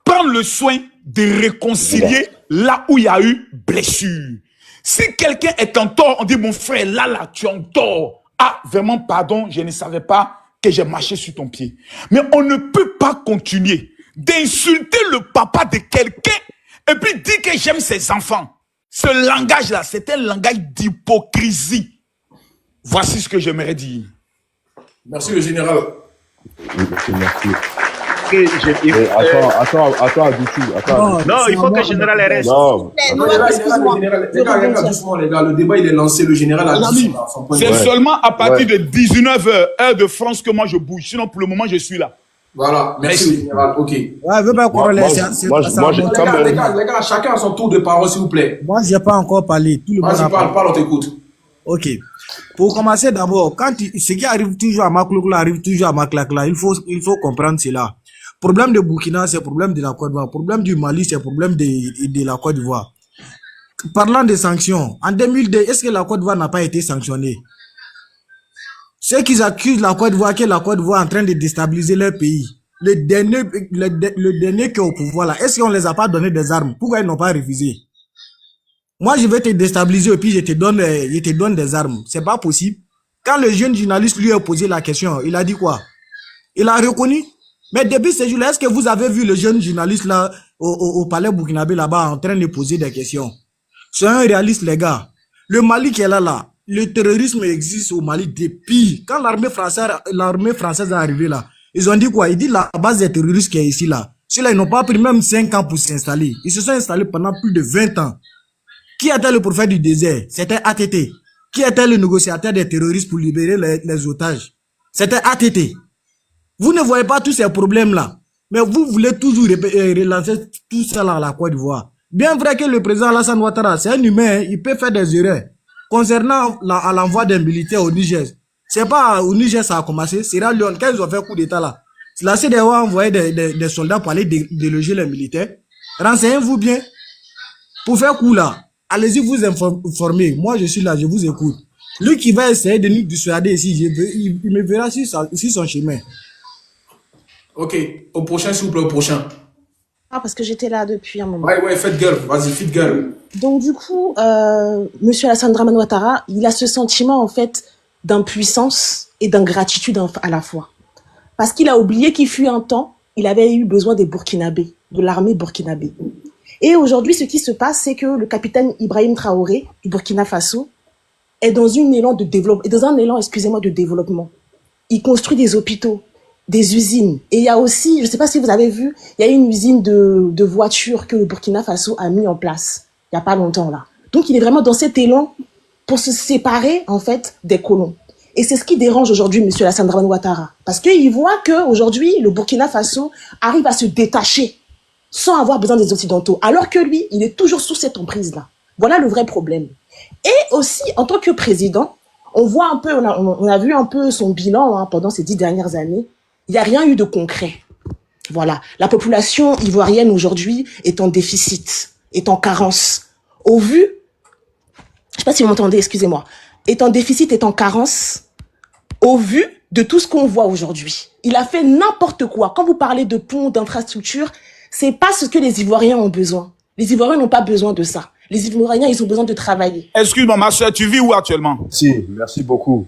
prendre le soin de réconcilier là où il y a eu blessure. Si quelqu'un est en tort, on dit mon frère, là, tu es en tort. Ah, vraiment, pardon, je ne savais pas. que j'ai marché sur ton pied. Mais on ne peut pas continuer d'insulter le papa de quelqu'un et puis dire que j'aime ses enfants. Ce langage-là, c'est un langage d'hypocrisie. Voici ce que j'aimerais dire. Merci le général. Merci. Attends, Attends. non, il faut que le général reste. Non. Excuse-moi. Les gars, doucement, les gars. Le débat, il est lancé. Le général a dit son point de C'est vue. seulement à partir de 19h, heure de France, que moi je bouge. Sinon, pour le moment, je suis là. Voilà, merci le général. Ok. Ouais, veux pas qu'on laisse. Les gars, chacun a son tour de parole, s'il vous plaît. Moi, j'ai pas encore parlé. Tout le monde a Vas-y, parlé. parle, on t'écoute. Ok. Pour commencer d'abord, ce qui arrive toujours à Makloukla arrive toujours à Maklakla. Il faut comprendre cela. Problème de Burkina, c'est problème de la Côte d'Ivoire. Problème du Mali, c'est problème de la Côte d'Ivoire. Parlant des sanctions, en 2002, est-ce que la Côte d'Ivoire n'a pas été sanctionnée? Ceux qui accusent la Côte d'Ivoire, que la Côte d'Ivoire est en train de déstabiliser leur pays. Le dernier qui est au pouvoir là, est-ce qu'on les a pas donné des armes? Pourquoi ils n'ont pas refusé? Moi, je vais te déstabiliser et puis je te donne des armes. C'est pas possible. Quand le jeune journaliste lui a posé la question, il a dit quoi? Il a reconnu. Mais depuis ce jour-là, est-ce que vous avez vu le jeune journaliste là au palais burkinabé là-bas en train de poser des questions? Soyons réalistes, les gars. Le Mali qui est là, le terrorisme existe au Mali depuis. Quand l'armée française est arrivée là, ils ont dit quoi? Ils disent la base des terroristes qui est ici là. Ceux-là, ils n'ont pas pris même 5 ans pour s'installer. Ils se sont installés pendant plus de 20 ans. Qui était le prophète du désert? C'était ATT. Qui était le négociateur des terroristes pour libérer les otages? C'était ATT. Vous ne voyez pas tous ces problèmes-là. Mais vous voulez toujours relancer tout ça là à la Côte d'Ivoire. Bien vrai que le président Alassane Ouattara, c'est un humain, il peut faire des erreurs. Concernant l'envoi des militaires au Niger, c'est pas au Niger ça a commencé, c'est Sierra Leone, quand ils ont fait coup d'état là. La CEDEAO a envoyé des soldats pour aller déloger les militaires. Renseignez-vous bien. Pour faire coup là, allez-y vous informer. Moi je suis là, je vous écoute. Lui qui va essayer de nous dissuader ici, il me verra sur son chemin. Ok, au prochain, s'il vous plaît, au prochain. Ah, parce que j'étais là depuis un moment. Ouais, faites gueule, vas-y, faites gueule. Donc du coup, Monsieur Alassane Dramane Ouattara, il a ce sentiment en fait d'impuissance et d'ingratitude à la fois. Parce qu'il a oublié qu'il fut un temps, il avait eu besoin des Burkinabés, de l'armée burkinabé. Et aujourd'hui, ce qui se passe, c'est que le capitaine Ibrahim Traoré du Burkina Faso est dans un élan de développement. Il construit des hôpitaux, des usines. Et il y a aussi, je ne sais pas si vous avez vu, il y a une usine de voitures que le Burkina Faso a mis en place il n'y a pas longtemps là. Donc il est vraiment dans cet élan pour se séparer en fait des colons. Et c'est ce qui dérange aujourd'hui Monsieur Alassane Dramane Ouattara. Parce qu'il voit qu'aujourd'hui, le Burkina Faso arrive à se détacher sans avoir besoin des Occidentaux. Alors que lui, il est toujours sous cette emprise-là. Voilà le vrai problème. Et aussi, en tant que président, on voit un peu, on a vu un peu son bilan pendant ces 10 dernières années. Il n'y a rien eu de concret. Voilà. La population ivoirienne aujourd'hui est en déficit, est en carence. Au vu, je sais pas si vous m'entendez, excusez-moi, est en déficit, est en carence, au vu de tout ce qu'on voit aujourd'hui. Il a fait n'importe quoi. Quand vous parlez de ponts, d'infrastructures, c'est pas ce que les Ivoiriens ont besoin. Les Ivoiriens n'ont pas besoin de ça. Les Ivoiriens, ils ont besoin de travailler. Excuse-moi, ma soeur, tu vis où actuellement? Si, merci beaucoup.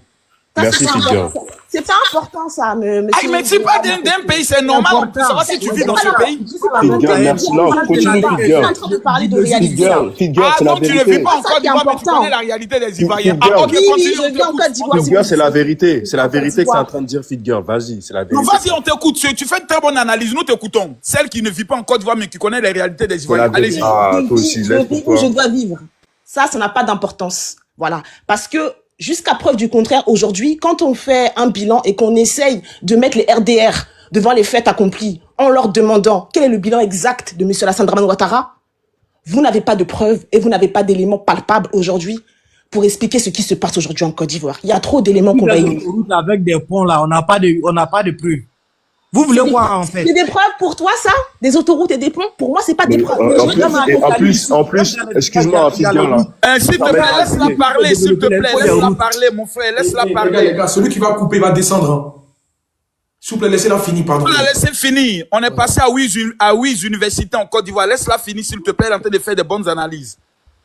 Ça, Merci, Fidja. c'est pas important, ça, monsieur. Ah, mais c'est pas d'un pays, c'est normal pour savoir si tu vis dans ce pays. Fidja, merci. Non, continue, Je suis en train de parler de réalité. Fidja, Ah, c'est la donc tu ne vérité. vis pas en Côte d'Ivoire, mais tu connais la réalité des Ivoiriens. Ah, ok, Oui, continue, je on vis en t'écoute. Côte d'Ivoire. Fidja, c'est la vérité. C'est la vérité que tu es en train de dire, Fidja. Vas-y, c'est la Non, vérité. vas-y, on t'écoute. Tu fais une très bonne analyse. Nous t'écoutons. Celle qui ne vit pas en Côte d'Ivoire, mais qui connaît les réalités des C'est la Ivoiriens. Allez-y. vérité. Ah, toi aussi, Je laisse vis pour où je toi. dois vivre. Ça n'a pas d'importance. Voilà. Parce que, jusqu'à preuve du contraire, aujourd'hui, quand on fait un bilan et qu'on essaye de mettre les RDR devant les faits accomplis, en leur demandant quel est le bilan exact de M. Alassane Dramane Ouattara, vous n'avez pas de preuves et vous n'avez pas d'éléments palpables aujourd'hui pour expliquer ce qui se passe aujourd'hui en Côte d'Ivoire. Il y a trop d'éléments qu'on va ignorer. Avec des ponts là, on n'a pas de preuves. Vous voulez quoi en fait? C'est des preuves pour toi, ça? Des autoroutes et des ponts? Pour moi, c'est pas des preuves. En plus, excuse-moi, Fidja, là. S'il te plaît, laisse-la parler, s'il te plaît. Laisse-la parler, mon frère. Laisse-la Les parler. gars, celui qui va couper va descendre. Hein. S'il vous plaît, laissez-la finir, pardon. On la laisse finir. On est passé à 8 universités en Côte d'Ivoire. Laisse-la finir, s'il te plaît. Elle est en train de faire des bonnes analyses.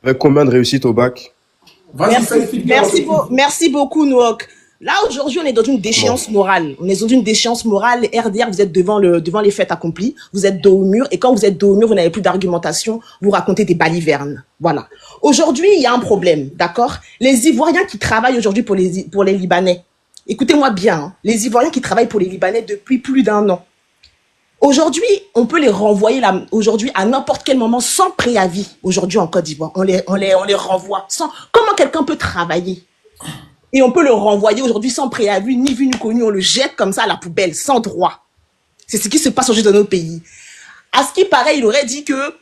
Avec combien de réussites au bac? Vas-y, fais le feed, gars. Merci beaucoup, Nook. Là, aujourd'hui, on est dans une déchéance morale. On est dans une déchéance morale. Les RDR, vous êtes devant les faits accomplis. Vous êtes dos au mur. Et quand vous êtes dos au mur, vous n'avez plus d'argumentation. Vous racontez des balivernes. Voilà. Aujourd'hui, il y a un problème. D'accord? Les Ivoiriens qui travaillent aujourd'hui pour les Libanais. Écoutez-moi bien. Hein, les Ivoiriens qui travaillent pour les Libanais depuis plus d'1 an. Aujourd'hui, on peut les renvoyer là, aujourd'hui, à n'importe quel moment, sans préavis. Aujourd'hui, en Côte d'Ivoire. On les renvoie sans, comment quelqu'un peut travailler? Et on peut le renvoyer aujourd'hui sans préavis, ni vu ni connu, on le jette comme ça à la poubelle, sans droit. C'est ce qui se passe aujourd'hui dans notre pays. À ce qui paraît, il aurait dit que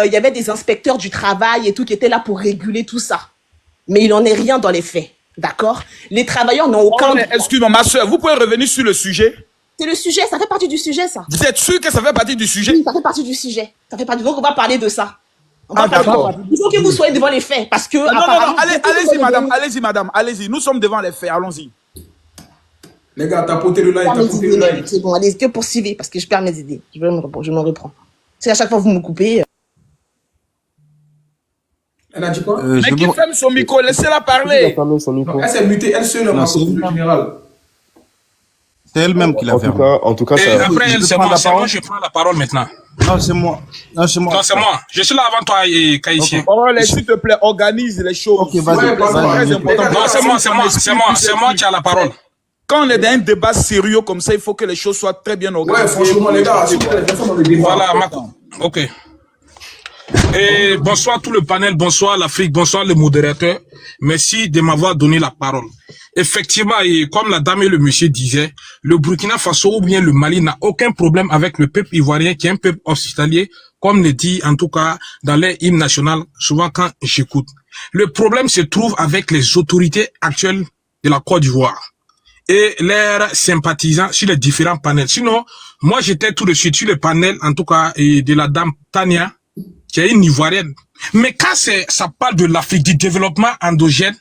il y avait des inspecteurs du travail et tout qui étaient là pour réguler tout ça. Mais il n'en est rien dans les faits, d'accord? Les travailleurs n'ont aucun droit. Excuse-moi, ma soeur, vous pouvez revenir sur le sujet? C'est le sujet, ça fait partie du sujet, ça. Vous êtes sûr que ça fait partie du sujet? Oui, ça fait partie du sujet. Ça fait partie. Donc on va parler de ça. D'accord. Il faut que vous soyez devant les faits, parce que... Non, allez-y, madame, allez-y, nous sommes devant les faits, allons-y. Les gars, tapotez le live, C'est bon, allez, que poursuivez, parce que je perds mes idées. Je me reprends. Si à chaque fois vous me coupez... Elle a dit quoi? Mais qui ferme son micro, laissez-la parler. Non, elle s'est mutée, elle seule, en général. C'est elle-même qui l'a fait. En tout cas, Et ça... après, c'est moi, je prends la parole maintenant. Non, c'est moi. Non, c'est moi. Je suis là avant toi, Kaïtien. S'il te plaît, organise les choses. Ok, vas-y. Non, c'est moi qui ai la parole. Quand on est dans un débat sérieux comme ça, il faut que les choses soient très bien organisées. Ouais, franchement, les gars, s'il vous plaît, personne dans le débat. Voilà, ok. Et bonsoir tout le panel, bonsoir l'Afrique, bonsoir les modérateurs. Merci de m'avoir donné la parole. Effectivement, et comme la dame et le monsieur disaient, le Burkina Faso ou bien le Mali n'a aucun problème avec le peuple ivoirien qui est un peuple hospitalier, comme le dit en tout cas dans les hymnes nationaux, souvent quand j'écoute. Le problème se trouve avec les autorités actuelles de la Côte d'Ivoire et leurs sympathisants sur les différents panels. Sinon, moi j'étais tout de suite sur le panel, en tout cas, de la dame Tania, qui est une Ivoirienne. Mais quand ça parle de l'Afrique, du développement endogène,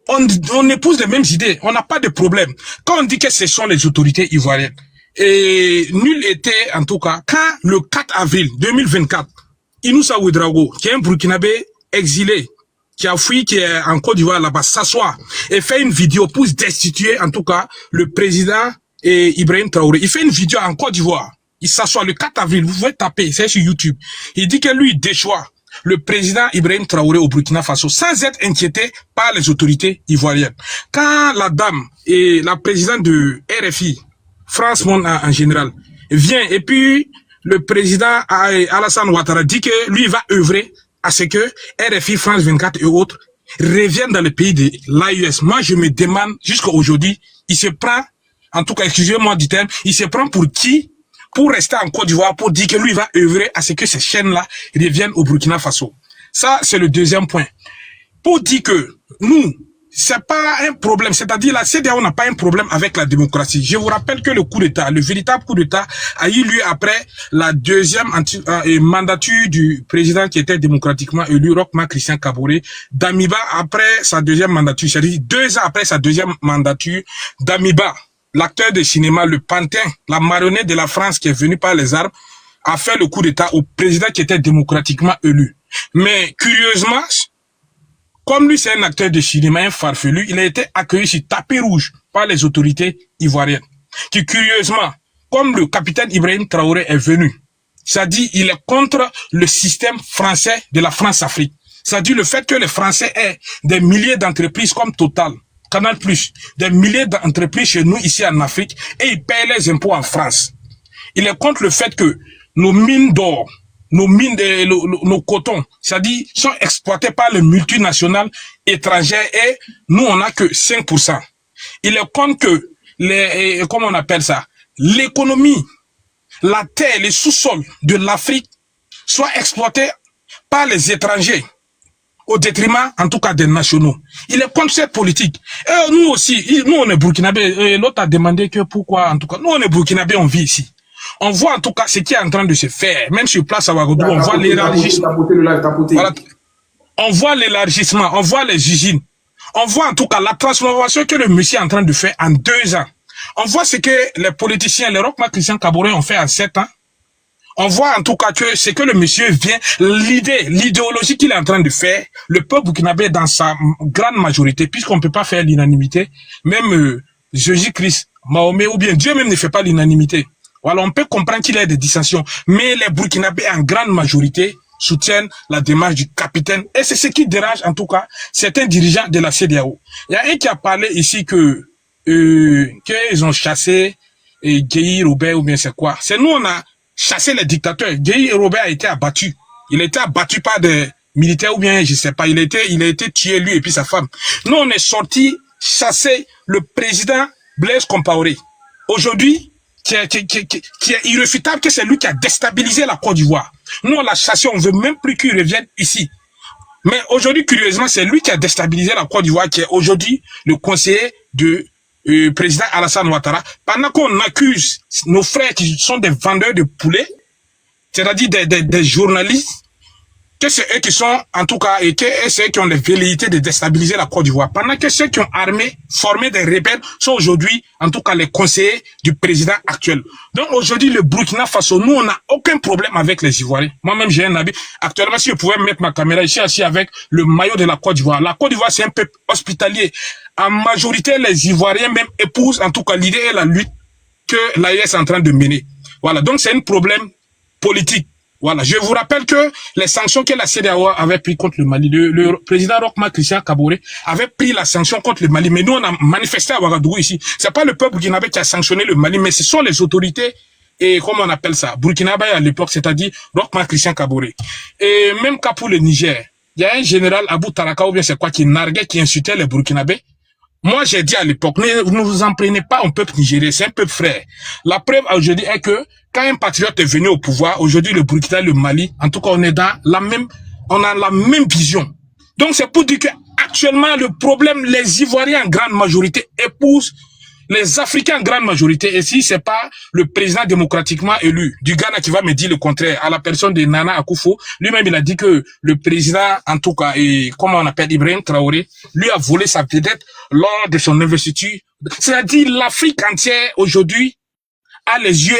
on épouse les mêmes idées, on n'a pas de problème. Quand on dit que ce sont les autorités ivoiriennes, et nul était, en tout cas, quand le 4 avril 2024, Inoussa Ouedraogo, qui est un Burkinabé exilé, qui a fui, qui est en Côte d'Ivoire là-bas, s'assoit et fait une vidéo pour destituer, en tout cas, le président Ibrahim Traoré. Il fait une vidéo en Côte d'Ivoire. Il s'assoit le 4 avril, vous pouvez taper, c'est sur YouTube. Il dit que lui, il déchoit le président Ibrahim Traoré au Burkina Faso sans être inquiété par les autorités ivoiriennes. Quand la dame et la présidente de RFI, France Monde en général, vient et puis le président Alassane Ouattara dit que lui va œuvrer à ce que RFI, France 24 et autres reviennent dans le pays de l'AUS. Moi, je me demande jusqu'à aujourd'hui, il se prend, en tout cas, excusez-moi du terme, il se prend pour qui? Pour rester en Côte d'Ivoire, pour dire que lui va œuvrer à ce que ces chaînes-là reviennent au Burkina Faso. Ça, c'est le deuxième point. Pour dire que nous, c'est pas un problème. C'est-à-dire, la CEDEAO n'a pas un problème avec la démocratie. Je vous rappelle que le coup d'État, le véritable coup d'État, a eu lieu après la deuxième mandature du président qui était démocratiquement élu, Roch-Marc Christian Kaboré, Damiba, après sa deuxième mandature, c'est-à-dire 2 ans après sa deuxième mandature, Damiba, l'acteur de cinéma, le pantin, la marionnette de la France qui est venu par les armes, a fait le coup d'État au président qui était démocratiquement élu. Mais curieusement, comme lui c'est un acteur de cinéma, un farfelu, il a été accueilli sur tapis rouge par les autorités ivoiriennes. Qui curieusement, comme le capitaine Ibrahim Traoré est venu, c'est-à-dire il est contre le système français de la France-Afrique. C'est-à-dire le fait que les Français aient des milliers d'entreprises comme Total, Canal+, des milliers d'entreprises chez nous ici en Afrique et ils payent les impôts en France. Il est contre le fait que nos mines d'or, nos mines nos cotons, c'est-à-dire sont exploités par les multinationales étrangères et nous on n'a que 5%. Il est contre que comment on appelle ça, l'économie, la terre, les sous-sols de l'Afrique soient exploités par les étrangers au détriment, en tout cas, des nationaux. Il est contre cette politique. Et nous aussi, nous on est burkinabés. L'autre a demandé que pourquoi, en tout cas, nous on est burkinabés, on vit ici. On voit en tout cas ce qui est en train de se faire. Même sur place à Ouagadougou, on voit l'élargissement. Voilà. On voit l'élargissement, on voit les usines. On voit en tout cas la transformation que le monsieur est en train de faire en 2 ans. On voit ce que les politiciens, les Roch-Marc Christian Kaboré ont fait en 7 ans. On voit en tout cas que c'est que le monsieur vient, l'idéologie qu'il est en train de faire, le peuple burkinabé dans sa grande majorité, puisqu'on ne peut pas faire l'unanimité, même Jésus-Christ, Mahomet ou bien Dieu même ne fait pas l'unanimité. Voilà, on peut comprendre qu'il y a des dissensions, mais les Burkinabés en grande majorité soutiennent la démarche du capitaine, et c'est ce qui dérange en tout cas certains dirigeants de la CEDEAO. Il y a un qui a parlé ici qu'ils ont chassé Gueye Robert ou bien c'est quoi. C'est nous on a chassé les dictateurs. Gueye Robert a été abattu. Il a été abattu par des militaires ou bien je sais pas. Il a été tué lui et puis sa femme. Nous on est sorti chasser le président Blaise Compaoré. Aujourd'hui, qui est irréfutable que c'est lui qui a déstabilisé la Côte d'Ivoire. Nous on l'a chassé, on veut même plus qu'il revienne ici. Mais aujourd'hui, curieusement, c'est lui qui a déstabilisé la Côte d'Ivoire, qui est aujourd'hui le conseiller de président Alassane Ouattara, pendant qu'on accuse nos frères qui sont des vendeurs de poulets, c'est-à-dire des journalistes, que c'est eux qui sont, en tout cas, et que c'est eux qui ont les velléités de déstabiliser la Côte d'Ivoire. Pendant que ceux qui ont formé des rebelles, sont aujourd'hui, en tout cas, les conseillers du président actuel. Donc aujourd'hui, le Burkina Faso, nous, on n'a aucun problème avec les Ivoiriens. Moi-même, j'ai un habit. Actuellement, si je pouvais mettre ma caméra ici, assis avec le maillot de la Côte d'Ivoire. La Côte d'Ivoire, c'est un peuple hospitalier. En majorité, les Ivoiriens même épousent, en tout cas, l'idée et la lutte que l'AES est en train de mener. Voilà. Donc, c'est un problème politique. Voilà, je vous rappelle que les sanctions que la CEDEAO avait pris contre le Mali, le président Roch-Marc Christian Kaboré avait pris la sanction contre le Mali, mais nous on a manifesté à Ouagadougou ici. C'est pas le peuple burkinabé qui a sanctionné le Mali, mais ce sont les autorités et comment on appelle ça, burkinabé à l'époque, c'est-à-dire Roch-Marc Christian Kaboré. Et même cas pour le Niger, il y a un général Abou Taraka ou bien c'est quoi qui narguait, qui insultait les burkinabés. Moi, j'ai dit à l'époque, ne vous en prenez pas un peuple nigérien, c'est un peuple frère. La preuve aujourd'hui est que quand un patriote est venu au pouvoir, aujourd'hui le Burkina, le Mali, en tout cas on est dans on a la même vision. Donc c'est pour dire que actuellement le problème, les Ivoiriens en grande majorité épousent les Africains en grande majorité. Et si c'est pas le président démocratiquement élu du Ghana qui va me dire le contraire, à la personne de Nana Akufo, lui-même il a dit que le président, en tout cas, et comment on appelle Ibrahim Traoré, lui a volé sa vedette lors de son investiture. C'est-à-dire l'Afrique entière aujourd'hui a les yeux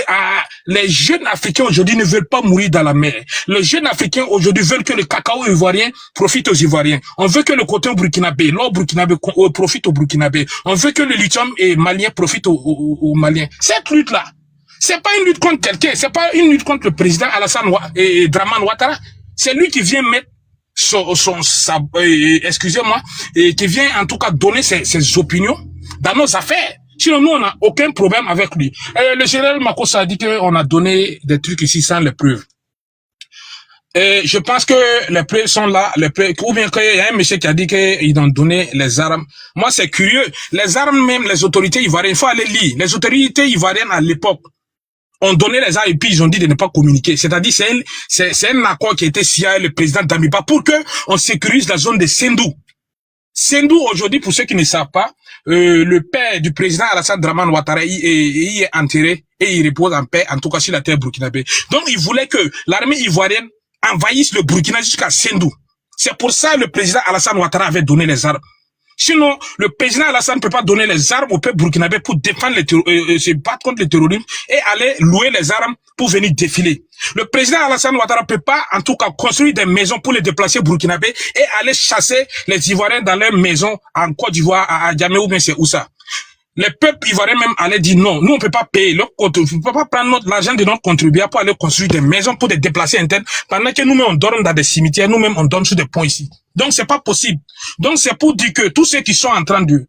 les jeunes Africains aujourd'hui ne veulent pas mourir dans la mer. Les jeunes Africains aujourd'hui veulent que le cacao ivoirien profite aux Ivoiriens. On veut que le coton burkinabé, l'or burkinabé profite aux Burkinabés. On veut que le lithium malien profite aux Maliens. Cette lutte-là, c'est pas une lutte contre quelqu'un, c'est pas une lutte contre le président Alassane et Dramane Ouattara. C'est lui qui vient mettre excusez-moi, et qui vient en tout cas donner ses opinions dans nos affaires. Sinon, nous, on n'a aucun problème avec lui. Le général Makossa a dit qu'on a donné des trucs ici sans les preuves. Et je pense que les preuves sont là, ou bien qu'il y a un monsieur qui a dit qu'ils ont donné les armes. Moi, c'est curieux. Les armes, même les autorités ivoiriennes, il faut aller lire. Les autorités ivoiriennes à l'époque ont donné les armes et puis ils ont dit de ne pas communiquer. C'est-à-dire, c'est un accord qui a été signé avec le président Damiba pour que on sécurise la zone de Sendou. Sendou, aujourd'hui, pour ceux qui ne savent pas, le père du président Alassane Dramane Ouattara y est enterré et il repose en paix, en tout cas sur la terre burkinabé. Donc, il voulait que l'armée ivoirienne envahisse le Burkina jusqu'à Sendou. C'est pour ça que le président Alassane Ouattara avait donné les armes. Sinon, le président Alassane ne peut pas donner les armes au peuple burkinabé pour défendre se battre contre le terrorisme et aller louer les armes pour venir défiler. Le président Alassane Ouattara ne peut pas, en tout cas, construire des maisons pour les déplacer burkinabés et aller chasser les Ivoiriens dans leurs maisons en Côte d'Ivoire, à Djamé ou bien c'est où ça. Les peuples ivoiriens même allaient dire non, nous on peut pas payer, on peut pas prendre l'argent de notre contribuable pour aller construire des maisons pour des déplacés internes, pendant que nous-mêmes on dorme dans des cimetières, nous-mêmes on dorme sur des ponts ici. Donc c'est pas possible. Donc c'est pour dire que tous ceux qui sont en train de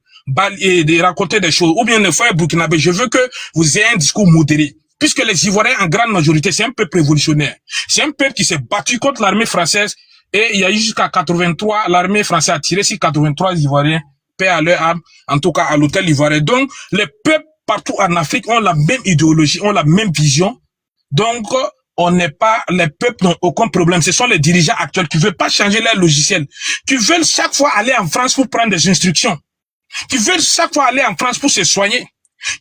raconter des choses, ou bien le frère burkinabé, je veux que vous ayez un discours modéré. Puisque les Ivoiriens en grande majorité, c'est un peuple révolutionnaire. C'est un peuple qui s'est battu contre l'armée française et il y a eu jusqu'à 83, l'armée française a tiré sur 83 Ivoiriens, paix à leur âme, en tout cas à l'hôtel ivoirien. Donc, les peuples partout en Afrique ont la même idéologie, ont la même vision. Donc, les peuples n'ont aucun problème. Ce sont les dirigeants actuels qui veulent pas changer leur logiciel, qui veulent chaque fois aller en France pour prendre des instructions, qui veulent chaque fois aller en France pour se soigner,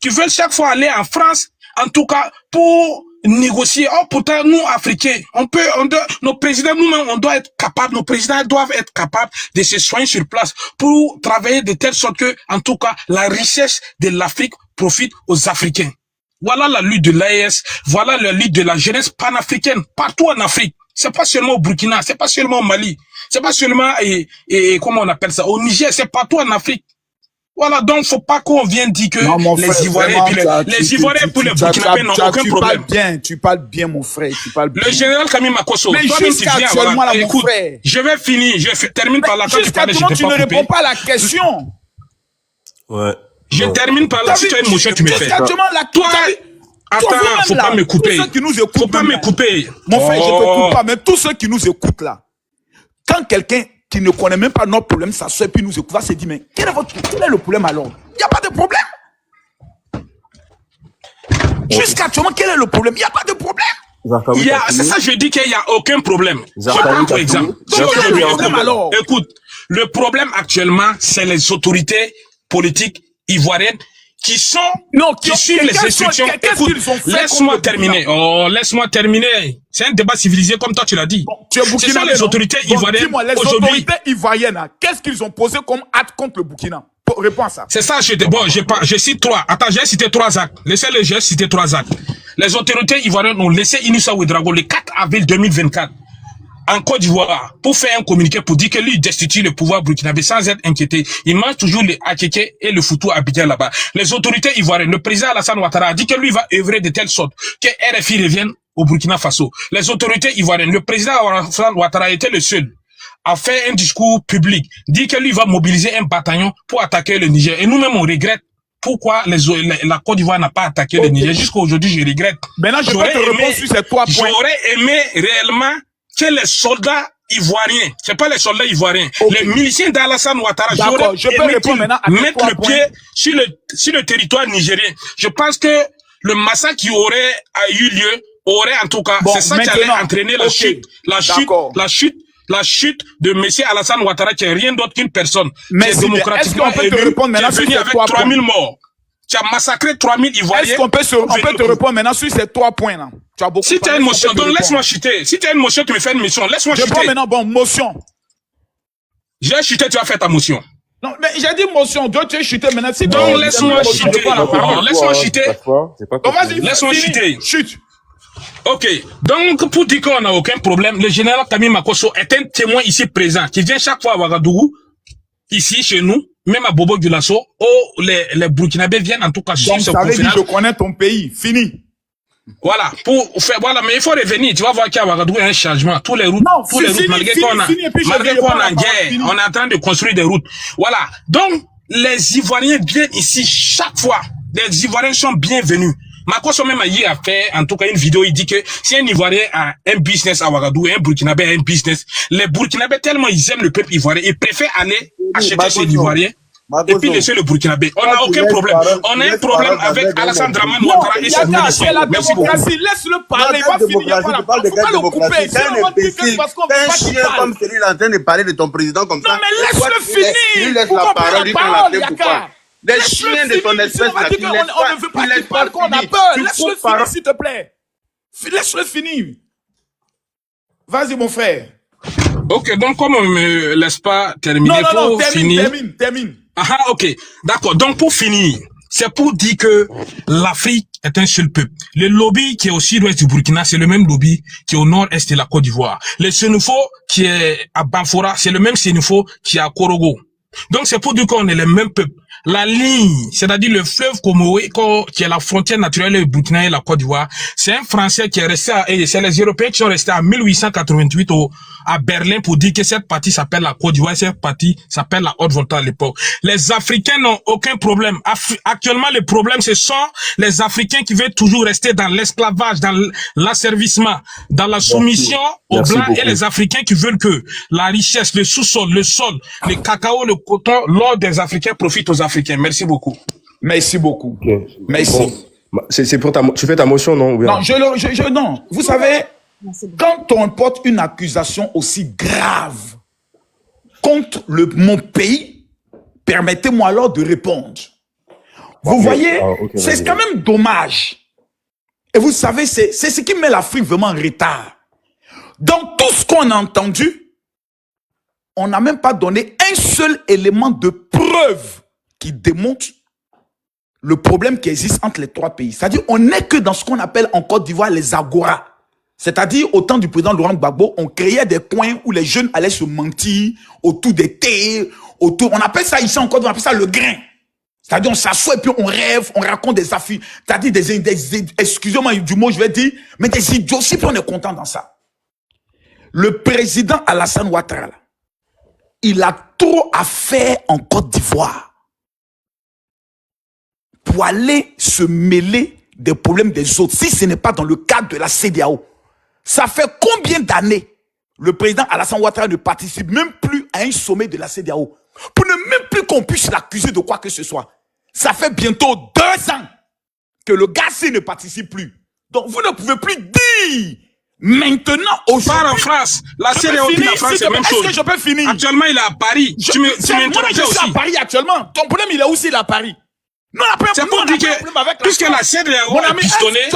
qui veulent chaque fois aller en France, en tout cas, pour négocier. Oh, pourtant, nous, Africains, nos présidents, nous-mêmes, on doit être capables, nos présidents doivent être capables de se soigner sur place pour travailler de telle sorte que, en tout cas, la richesse de l'Afrique profite aux Africains. Voilà la lutte de l'AES, voilà la lutte de la jeunesse panafricaine, partout en Afrique. C'est pas seulement au Burkina, c'est pas seulement au Mali, c'est pas seulement, comment on appelle ça, au Niger, c'est partout en Afrique. Voilà, donc faut pas qu'on vienne dire que les Ivoiriens, les Ivoiriens pour les Burkinabés n'ont aucun problème. Tu parles bien, mon frère, tu parles bien. Le général Camille Makosso, mais toi-même tu viens, voilà, écoute, je vais finir, termine par là, quand tu parlais, je t'ai pas coupé. Tu ne réponds pas à la question. Ouais. Je termine par là, si tu as une motion, tu me fais. Toi, attends, faut pas me couper. Faut pas me couper. Mon frère, je te coupe pas, mais tous ceux qui nous écoutent là, quand quelqu'un qui ne connaît même pas notre problème s'assoit et puis nous écoute, va se dire, mais quel est le problème alors? Il n'y a pas de problème. Jusqu'à actuellement, quel est le problème? Il n'y a pas de problème. C'est ça, je dis qu'il n'y a aucun problème. Je prends par exemple. Écoute, le problème actuellement, c'est les autorités politiques ivoiriennes qui suivent les instructions. Écoute, laisse-moi terminer. Oh, laisse-moi terminer. C'est un débat civilisé comme toi tu l'as dit. Bon, c'est ça les autorités ivoiriennes. Dis-moi, les autorités ivoiriennes, qu'est-ce qu'ils ont posé comme acte contre le Burkina? Réponds à ça. C'est ça, je cite 3. Attends, j'ai cité 3 actes. Laissez-le, j'ai cité 3 actes. Les autorités ivoiriennes ont laissé Inissa Ouedraogo le 4 avril 2024 en Côte d'Ivoire pour faire un communiqué pour dire que lui destitue le pouvoir burkinabé sans être inquiété. Il mange toujours les Akeke et le Foutou Abidjan là-bas. Les autorités ivoiriennes, le président Alassane Ouattara a dit que lui va œuvrer de telle sorte que RFI revienne au Burkina Faso. Les autorités ivoiriennes, le président Alassane Ouattara était le seul à faire un discours public, dit que lui va mobiliser un bataillon pour attaquer le Niger. Et nous-mêmes, on regrette pourquoi la Côte d'Ivoire n'a pas attaqué le Niger. Jusqu'à aujourd'hui, je regrette. Maintenant, je vais te répondre sur ces 3 points. J'aurais aimé réellement que les soldats ivoiriens, c'est pas les soldats ivoiriens, les miliciens d'Alassane Ouattara, j'aurais aimé mettre le pied sur le territoire nigérien. Je pense que le massacre qui aurait eu lieu aurait en tout cas, c'est ça qui allait entraîner la chute de monsieur Alassane Ouattara, qui est rien d'autre qu'une personne qui est démocratiquement élue, qui est venue avec 3000 morts. Tu as massacré 3000 Ivoiriens. Est-ce qu'on peut te répondre maintenant sur ces 3 points là? Tu as beaucoup si tu as une motion, donc laisse-moi chuter. Si tu as une motion, tu me fais une motion. Laisse-moi chuter. Je prends maintenant, bon, motion. J'ai chuté, tu as fait ta motion. Non, mais j'ai dit motion. Donc tu es chuté maintenant. Si donc laisse-moi chuter. Laisse-moi chuter. Vas-y, laisse-moi chuter. Chute. Ok, donc pour dire qu'on n'a aucun problème, le général Camille Makosso est un témoin ici présent, qui vient chaque fois à Ouagadougou, ici chez nous, même à Bobo Dioulasso, où les Burkinabés viennent en tout cas suivre ce conférence. Je connais ton pays, fini. Voilà, mais il faut revenir, tu vas voir qu'à Ouagadougou, il y a un changement. Tous les routes, malgré qu'on a en guerre, on est en train de construire des routes. Voilà, donc les Ivoiriens viennent ici chaque fois. Les Ivoiriens sont bienvenus. Makosso même hier a fait en tout cas une vidéo, il dit que si un Ivoirien a un business à Ouagadougou et un Burkinabé a un business, les Burkinabés tellement ils aiment le peuple ivoirien, ils préfèrent aller acheter chez l'Ivoirien et puis laisser le Burkinabé. On n'a aucun problème. On a un problème avec Alassane Dramane Ouattara et ses miliciens. C'est la démocratie, laisse-le parler, il va finir. Je parle de quelle démocratie? C'est un imbécile, c'est un chien comme celui là en train de parler de ton président comme ça. Non mais laisse-le finir. Il laisse la parole, il prend la tête pourquoi? Des chiens de ton espèce là, on ne veut pas qu'il parle qu'on a peur. Laisse-le finir, s'il te plaît. Laisse-le finir. Vas-y, mon frère. Ok, donc comme on me laisse pas terminer, termine. Ah, ok, d'accord. Donc pour finir, c'est pour dire que l'Afrique est un seul peuple. Le lobby qui est au sud-ouest du Burkina, c'est le même lobby qui est au nord-est de la Côte d'Ivoire. Le Sénoufo qui est à Banfora, c'est le même Sénoufo qui est à Korogo. Donc c'est pour dire qu'on est le même peuple. La ligne, c'est-à-dire le fleuve Comoé, qui est la frontière naturelle du Burkina et la Côte d'Ivoire, c'est un Français qui est resté et c'est les Européens qui sont restés en 1888 à Berlin pour dire que cette partie s'appelle la Côte d'Ivoire, cette partie s'appelle la Haute-Volta à l'époque. Les Africains n'ont aucun problème. Actuellement, le problème, ce sont les Africains qui veulent toujours rester dans l'esclavage, dans l'asservissement, dans la soumission aux Blancs et les Africains qui veulent que la richesse, le sous-sol, le sol, le cacao, le coton, l'or des Africains profite aux Africains. Merci beaucoup. Merci beaucoup. Okay. Merci. Bon, c'est pour tu fais ta motion, non? Non, non. Vous savez, quand on porte une accusation aussi grave contre mon pays, permettez-moi alors de répondre. Vous voyez, c'est quand même dommage. Et vous savez, c'est ce qui met l'Afrique vraiment en retard. Dans tout ce qu'on a entendu, on n'a même pas donné un seul élément de preuve qui démontre le problème qui existe entre les trois pays. C'est-à-dire, on n'est que dans ce qu'on appelle en Côte d'Ivoire les agora. C'est-à-dire, au temps du président Laurent Gbagbo, on créait des coins où les jeunes allaient se mentir autour des thés, autour. On appelle ça ici en Côte d'Ivoire, on appelle ça le grain. C'est-à-dire, on s'assoit et puis on rêve, on raconte des affaires. C'est-à-dire, excusez-moi du mot, je vais dire, mais des idioties, puis on est content dans ça. Le président Alassane Ouattara, il a trop à faire en Côte d'Ivoire pour aller se mêler des problèmes des autres, si ce n'est pas dans le cadre de la CEDEAO. Ça fait combien d'années le président Alassane Ouattara ne participe même plus à un sommet de la CEDEAO pour ne même plus qu'on puisse l'accuser de quoi que ce soit. Ça fait bientôt 2 ans que le gars-ci ne participe plus. Donc vous ne pouvez plus dire maintenant aujourd'hui. Par en France, la CEDEAO et la France, c'est la même chose. Est-ce que je peux finir? Actuellement, il est à Paris. Tu m'interrompais aussi. Je suis à Paris actuellement. Ton problème, il est aussi à Paris. Non, c'est pour dire que, puisque la CEDEAO est pistonnée,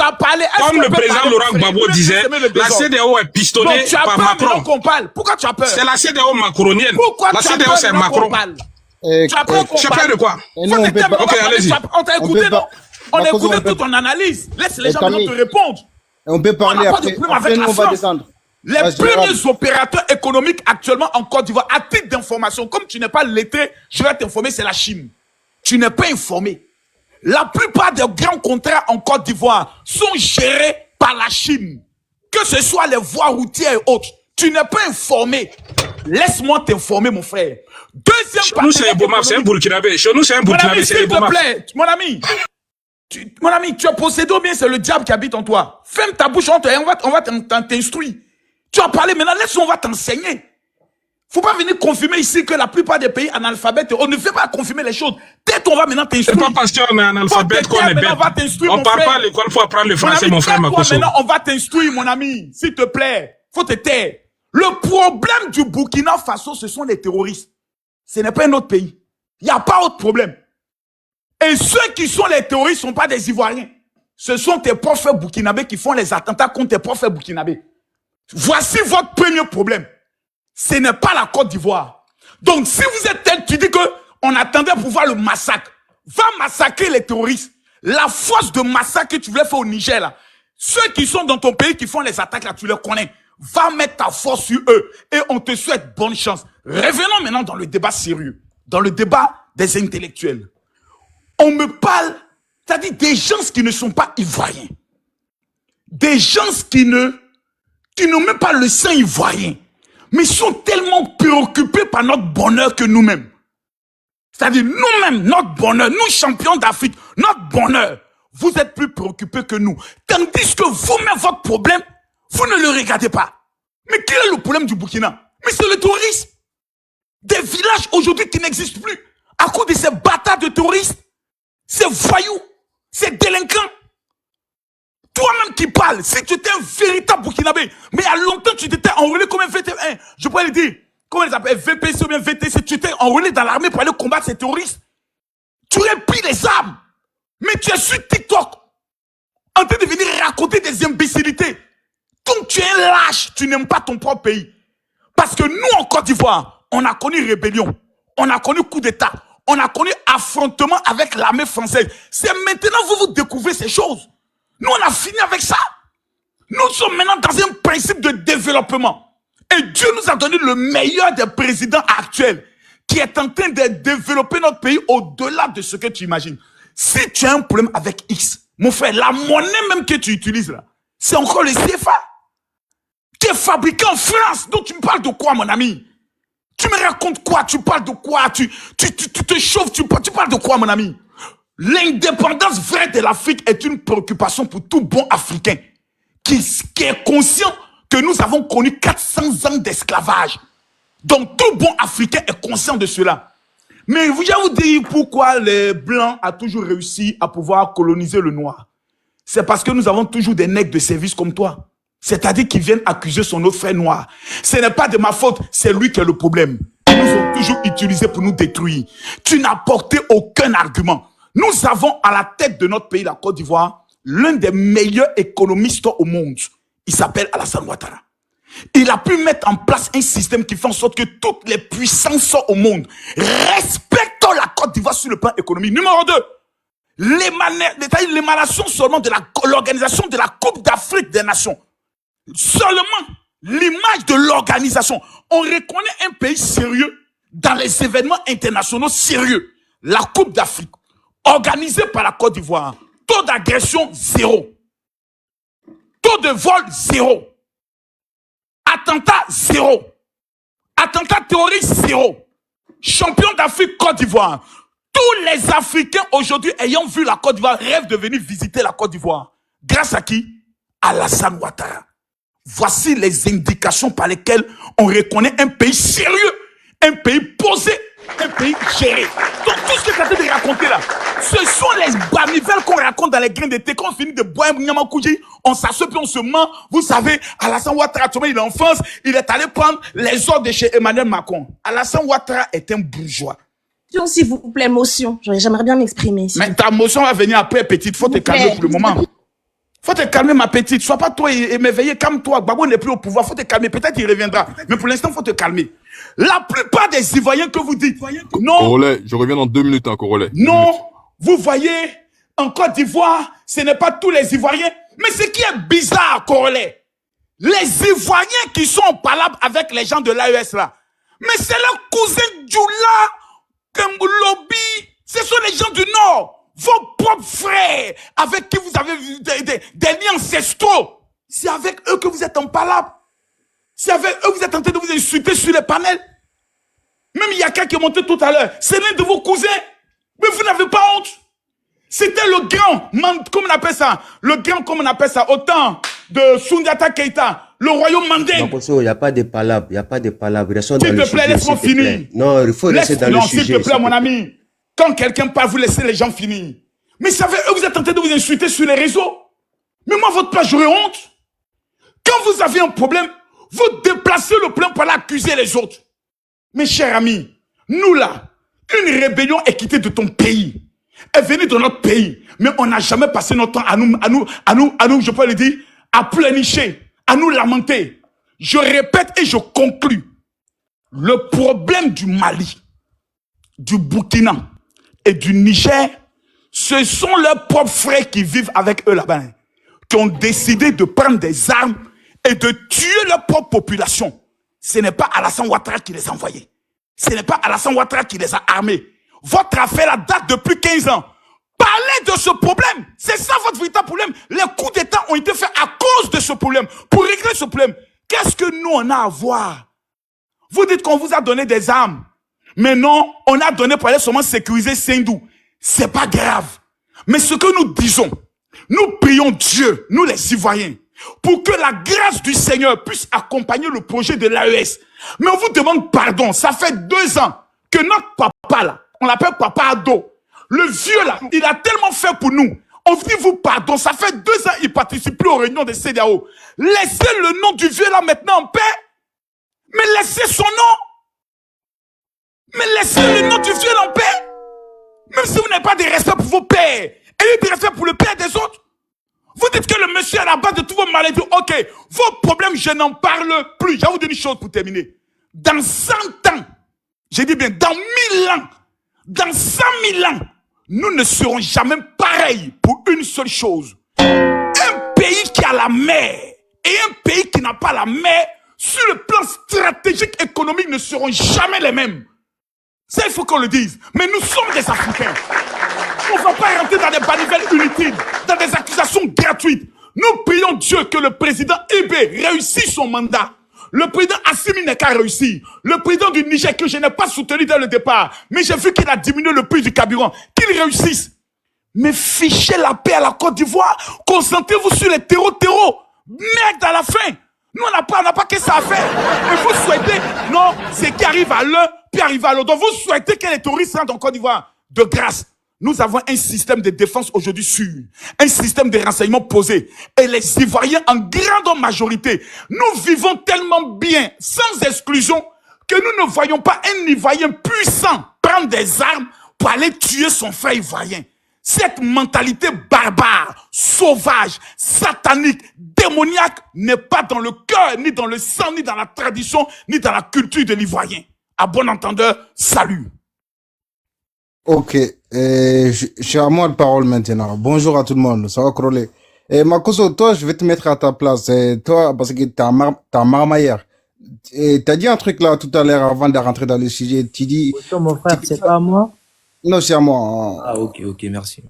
comme le président Laurent Gbagbo disait, la CEDEAO est pistonnée par Macron. Pourquoi tu as peur? C'est la CEDEAO macronienne. Pourquoi la CEDEAO, c'est Macron. Tu as peur qu'on parle de quoi? Ok, allez-y. On t'a écouté, non? On a écouté toute ton analyse. Laisse les gens te répondre. On peut parler après, on va descendre. Les premiers opérateurs économiques actuellement en Côte d'Ivoire, à titre d'information, comme tu n'es pas lettré, je vais t'informer, c'est la Chine. Tu n'es pas informé. La plupart des grands contrats en Côte d'Ivoire sont gérés par la Chine. Que ce soit les voies routières et autres. Tu n'es pas informé. Laisse-moi t'informer, mon frère. Deuxième partie. Chez nous, c'est un Bomaf, c'est un Burkinabé. Chez nous, c'est un Burkinabé, c'est un Bomaf. S'il te plaît, mon ami. Mon ami, tu as possédé ou bien c'est le diable qui habite en toi? Ferme ta bouche, on va t'instruire. Tu as parlé, maintenant, laisse-moi, on va t'enseigner. Faut pas venir confirmer ici que la plupart des pays analphabètes, on ne fait pas confirmer les choses. Peut-être on va maintenant t'instruire. C'est pas parce qu'on est analphabète qu'on est bête. On parle pas à l'école, faut apprendre le français, mon frère Makosso. Maintenant, on va t'instruire, mon ami. S'il te plaît. Faut te taire. Le problème du Burkina Faso, ce sont les terroristes. Ce n'est pas un autre pays. Il n'y a pas autre problème. Et ceux qui sont les terroristes ne sont pas des Ivoiriens. Ce sont tes profs burkinabés qui font les attentats contre tes profs burkinabés. Voici votre premier problème. Ce n'est pas la Côte d'Ivoire. Donc, si vous êtes tel, tu dis que on attendait pour voir le massacre. Va massacrer les terroristes. La force de massacre que tu voulais faire au Niger, là. Ceux qui sont dans ton pays, qui font les attaques, là, tu les connais. Va mettre ta force sur eux. Et on te souhaite bonne chance. Revenons maintenant dans le débat sérieux. Dans le débat des intellectuels. On me parle, c'est-à-dire des gens qui ne sont pas ivoiriens. Des gens qui n'ont même pas le sang ivoirien. Mais sont tellement préoccupés par notre bonheur que nous-mêmes. C'est-à-dire nous-mêmes, notre bonheur, nous champions d'Afrique, notre bonheur, vous êtes plus préoccupés que nous. Tandis que vous-même, votre problème, vous ne le regardez pas. Mais quel est le problème du Burkina? Mais c'est le terrorisme. Des villages aujourd'hui qui n'existent plus à cause de ces bâtards de terroristes, ces voyous, ces délinquants. Toi-même qui parles, si tu étais un véritable Burkinabé, mais il y a longtemps tu t'étais enrôlé comme un VT1, je pourrais le dire, comment ils appellent, VPC ou bien VTC, tu t'es enrôlé dans l'armée pour aller combattre ces terroristes. Tu aurais pris les armes, mais tu es sur TikTok, en train de venir raconter des imbécilités. Donc tu es un lâche, tu n'aimes pas ton propre pays. Parce que nous en Côte d'Ivoire, on a connu rébellion, on a connu coup d'État, on a connu affrontement avec l'armée française. C'est maintenant que vous découvrez ces choses. Nous, on a fini avec ça. Nous sommes maintenant dans un principe de développement. Et Dieu nous a donné le meilleur des présidents actuels qui est en train de développer notre pays au-delà de ce que tu imagines. Si tu as un problème avec X, mon frère, la monnaie même que tu utilises là, c'est encore le CFA. Tu es fabriqué en France. Donc tu me parles de quoi, mon ami? Tu me racontes quoi? Tu parles de quoi? Tu te chauffes, tu parles de quoi, mon ami? L'indépendance vraie de l'Afrique est une préoccupation pour tout bon Africain qui est conscient que nous avons connu 400 ans d'esclavage. Donc tout bon Africain est conscient de cela. Mais je vais vous dire pourquoi les Blancs ont toujours réussi à pouvoir coloniser le Noir. C'est parce que nous avons toujours des nègres de service comme toi. C'est-à-dire qu'ils viennent accuser son autre frère noir. Ce n'est pas de ma faute, c'est lui qui est le problème. Ils nous ont toujours utilisés pour nous détruire. Tu n'as porté aucun argument. Nous avons à la tête de notre pays, la Côte d'Ivoire, l'un des meilleurs économistes au monde. Il s'appelle Alassane Ouattara. Il a pu mettre en place un système qui fait en sorte que toutes les puissances au monde respectent la Côte d'Ivoire sur le plan économique. Numéro 2, l'émanation seulement de l'organisation de la Coupe d'Afrique des Nations. Seulement l'image de l'organisation. On reconnaît un pays sérieux dans les événements internationaux sérieux. La Coupe d'Afrique, organisée par la Côte d'Ivoire. Taux d'agression, 0. Taux de vol, 0. Attentat, 0. Attentat terroriste, 0. Champion d'Afrique, Côte d'Ivoire. Tous les Africains aujourd'hui ayant vu la Côte d'Ivoire rêvent de venir visiter la Côte d'Ivoire. Grâce à qui? Alassane Ouattara. Voici les indications par lesquelles on reconnaît un pays sérieux, un pays posé, un pays géré. Donc tout ce que tu as de raconter là, ce sont les bamivelles qu'on raconte dans les grains d'été. Quand on finit de boire un Nyamakuji, on s'assoit puis on se ment. Vous savez, Alassane Ouattara, il est en France, il est allé prendre les ordres de chez Emmanuel Macron. Alassane Ouattara est un bourgeois. S'il vous plaît, motion. J'aimerais bien m'exprimer. Mais ta motion va venir après, petite. Faut te calmer pour le moment. Faut te calmer, ma petite. Sois pas toi et m'éveiller. Calme-toi. Gbagbo n'est plus au pouvoir. Faut te calmer. Peut-être il reviendra. Mais pour l'instant, faut te calmer. La plupart des Ivoiriens que vous dites, non. Corolet, je reviens dans 2 minutes, hein, Corolet. Non. Vous voyez, en Côte d'Ivoire, ce n'est pas tous les Ivoiriens. Mais ce qui est bizarre, Corolet, les Ivoiriens qui sont en palabre avec les gens de l'AES là, mais c'est leur cousin Djoula, Kemboulobi, ce sont les gens du Nord. Vos propres frères avec qui vous avez des liens ancestraux. C'est avec eux que vous êtes en palabre. C'est avec eux que vous êtes en train de vous insulter sur les panels. Même Yaka qui est monté tout à l'heure, c'est l'un de vos cousins. Mais vous n'avez pas honte. C'était le grand, comment on appelle ça? Le grand, comment on appelle ça? Au temps de Soundiata Keita, le royaume mandingue. Non, il n'y a pas de palabres, il n'y a pas de palabres. S'il te plaît, laisse-moi finir. Non, il faut rester dans le sujet. S'il te plaît, mon ami. Quand quelqu'un parle, vous laissez les gens finir. Mais savez, eux, vous êtes en train de vous insulter sur les réseaux. Mais moi, votre place, j'aurais honte. Quand vous avez un problème, vous déplacez le problème pour aller accuser les autres. Mes chers amis, nous là, une rébellion est quittée de ton pays. Est venue de notre pays. Mais on n'a jamais passé notre temps à nous, je peux le dire, à pleurnicher, à nous lamenter. Je répète et je conclus. Le problème du Mali, du Burkina et du Niger, ce sont leurs propres frères qui vivent avec eux là-bas, qui ont décidé de prendre des armes et de tuer leur propre population. Ce n'est pas Alassane Ouattara qui les a envoyés. Ce n'est pas Alassane Ouattara qui les a armés. Votre affaire la date depuis 15 ans. Parlez de ce problème. C'est ça votre véritable problème. Les coups d'État ont été faits à cause de ce problème. Pour régler ce problème, qu'est-ce que nous on a à voir? Vous dites qu'on vous a donné des armes. Mais non, on a donné pour aller seulement sécuriser Sendou. C'est pas grave. Mais ce que nous disons, nous prions Dieu, nous les Ivoiriens, pour que la grâce du Seigneur puisse accompagner le projet de l'AES. Mais on vous demande pardon. Ça fait 2 ans que notre papa là, on l'appelle Papa Ado, le vieux là, il a tellement fait pour nous. On dit vous pardon. Ça fait 2 ans il participe plus aux réunions des CEDEAO. Laissez le nom du vieux là maintenant en paix. Mais laissez son nom. Mais laissez le nom du vieux en paix. Même si vous n'avez pas de respect pour vos pères, ayez du respect pour le père des autres. Vous dites que le monsieur est à la base de tous vos maladies. Ok, vos problèmes, je n'en parle plus. Je vais vous dire une chose pour terminer. Dans 100 ans, j'ai dit bien, dans 1000 ans, dans 100 000 ans, nous ne serons jamais pareils pour une seule chose. Un pays qui a la mer et un pays qui n'a pas la mer, sur le plan stratégique économique, ne seront jamais les mêmes. Ça, il faut qu'on le dise. Mais nous sommes des Africains. On ne va pas rentrer dans des banivelles inutiles, dans des accusations gratuites. Nous prions Dieu que le président Ibé réussisse son mandat. Le président Assimi n'est qu'à réussir. Le président du Niger, que je n'ai pas soutenu dès le départ, mais j'ai vu qu'il a diminué le prix du carburant, qu'il réussisse. Mais fichez la paix à la Côte d'Ivoire. Concentrez-vous sur les terreaux. Merde à la fin. Nous, on n'a pas que ça à faire. Et vous souhaitez, non, c'est qui arrive à l'un, puis arrive à l'autre. Donc, vous souhaitez que les touristes rentrent en Côte d'Ivoire. De grâce, nous avons un système de défense aujourd'hui sûr. Un système de renseignement posé. Et les Ivoiriens, en grande majorité, nous vivons tellement bien, sans exclusion, que nous ne voyons pas un Ivoirien puissant prendre des armes pour aller tuer son frère Ivoirien. Cette mentalité barbare, sauvage, satanique, démoniaque n'est pas dans le cœur, ni dans le sang, ni dans la tradition, ni dans la culture de l'Ivoirien. À bon entendeur, salut. Ok, j'ai à moi la parole maintenant. Bonjour à tout le monde, ça va crawler. Makoso, toi, je vais te mettre à ta place. Toi, parce que t'as marmaillère. T'as dit un truc là tout à l'heure avant de rentrer dans le sujet. Tu dis. Autant, mon frère, c'est pas à moi? Non, c'est à moi. Ah, ok, merci.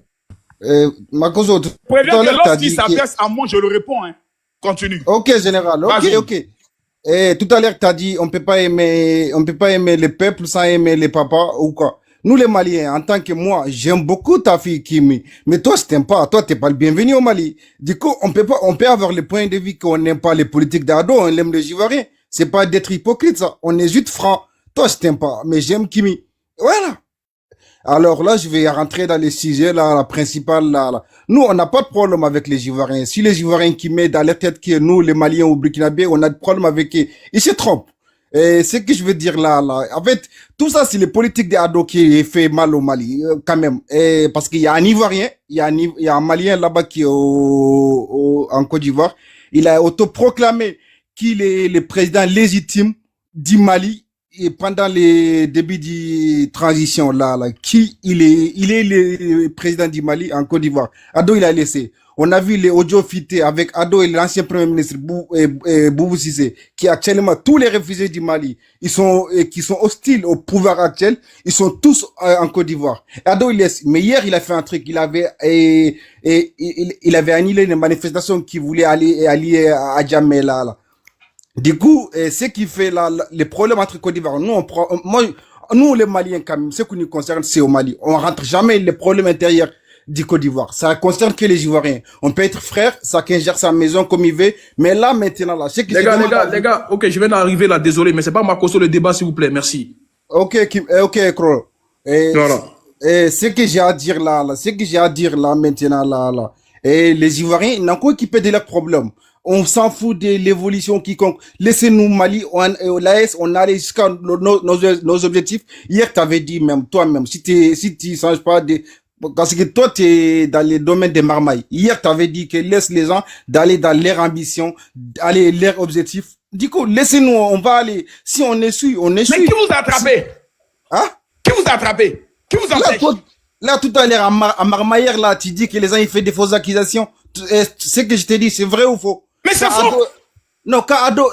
Makoso, tout Préviens à que l'heure, t'as lorsqu'il dit. s'adresse à moi, je le réponds. Hein. Continue. Ok, général. Ok, Vas-y. ok. Tout à l'heure, t'as dit, on peut pas aimer le peuple sans aimer les papas ou quoi. Nous, les Maliens, en tant que moi, j'aime beaucoup ta fille Kimi. Mais toi, je t'aime pas. Toi, t'es pas le bienvenu au Mali. Du coup, on peut avoir le point de vue qu'on n'aime pas les politiques d'ado, on aime les Ivoiriens. C'est pas d'être hypocrite, ça. On est juste franc. Toi, je t'aime pas, mais j'aime Kimi. Voilà. Alors là, je vais rentrer dans les sujets, là, la principale, là. Nous, on n'a pas de problème avec les Ivoiriens. Si les Ivoiriens qui mettent dans leur tête que nous, les Maliens ou Burkinabés, on a de problème avec eux, ils se trompent. Et ce que je veux dire là, en fait, tout ça, c'est les politiques des ados qui fait mal au Mali, quand même. Parce qu'il y a un Ivoirien, il y a un Malien là-bas qui est en Côte d'Ivoire. Il a autoproclamé qu'il est le président légitime du Mali. Et pendant les débuts de transition là, il est le président du Mali en Côte d'Ivoire. Ado, il a laissé. On a vu les audios fités avec Ado et l'ancien premier ministre Boubou Cissé, qui actuellement tous les réfugiés du Mali, qui sont hostiles au pouvoir actuel, ils sont tous en Côte d'Ivoire. Ado, il laisse. Mais hier, il a fait un truc. Il avait annulé une manifestation qui voulait aller à Djamé là. Du coup, ce qui fait les problèmes entre Côte d'Ivoire, nous les Maliens quand même, ce qui nous concerne, c'est au Mali. On rentre jamais les problèmes intérieurs du Côte d'Ivoire. Ça concerne que les Ivoiriens. On peut être frère, chacun gère sa maison comme il veut, mais là maintenant là, c'est que les gars, ok, je viens d'arriver là, désolé, mais c'est pas Makoso le débat, s'il vous plaît, merci. Ok, Kro. Voilà. Ce que j'ai à dire là maintenant là. Et les Ivoiriens, ils n'ont qu'à occuper de leurs problèmes. On s'en fout de l'évolution quiconque. Laissez-nous Mali, l'AS, on allait jusqu'à nos objectifs. Hier, t'avais dit même, toi-même, si tu changes pas parce que toi, t'es dans les domaines des marmailles. Hier, t'avais dit que laisse les gens d'aller dans leur ambition, aller leur objectif. Du coup, laissez-nous, on va aller. Si on essuie, on essuie. Mais qui vous a attrapé? Hein? Qui vous a attrapé? Qui vous empêche? Là, tout à l'heure, à Marmaillère, là, tu dis que les gens, ils font des fausses accusations. Ce que je t'ai dit, c'est vrai ou faux? Mais c'est faux! Non, quand Ado,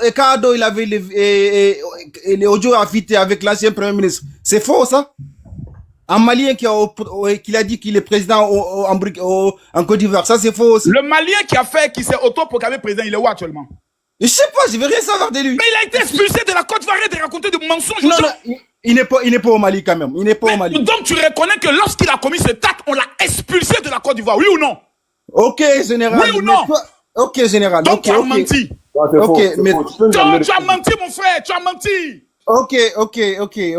il avait les audios affûtés avec l'ancien premier ministre. C'est faux, ça? Un Malien qui a dit qu'il est président en Côte d'Ivoire. Ça, c'est faux aussi. Le Malien qui s'est autoproclamé président, il est où actuellement? Je sais pas, je veux rien savoir de lui. Mais il a été expulsé de la Côte d'Ivoire et de raconter des mensonges. Non, il n'est pas au Mali quand même. Il n'est pas au Mali. Donc tu reconnais que lorsqu'il a commis cet acte, on l'a expulsé de la Côte d'Ivoire, oui ou non? Ok, général. Oui ou non? Ok, général. Donc tu as menti. Ok, mais tu as menti, mon frère, tu as menti. Ok. Donc reconnais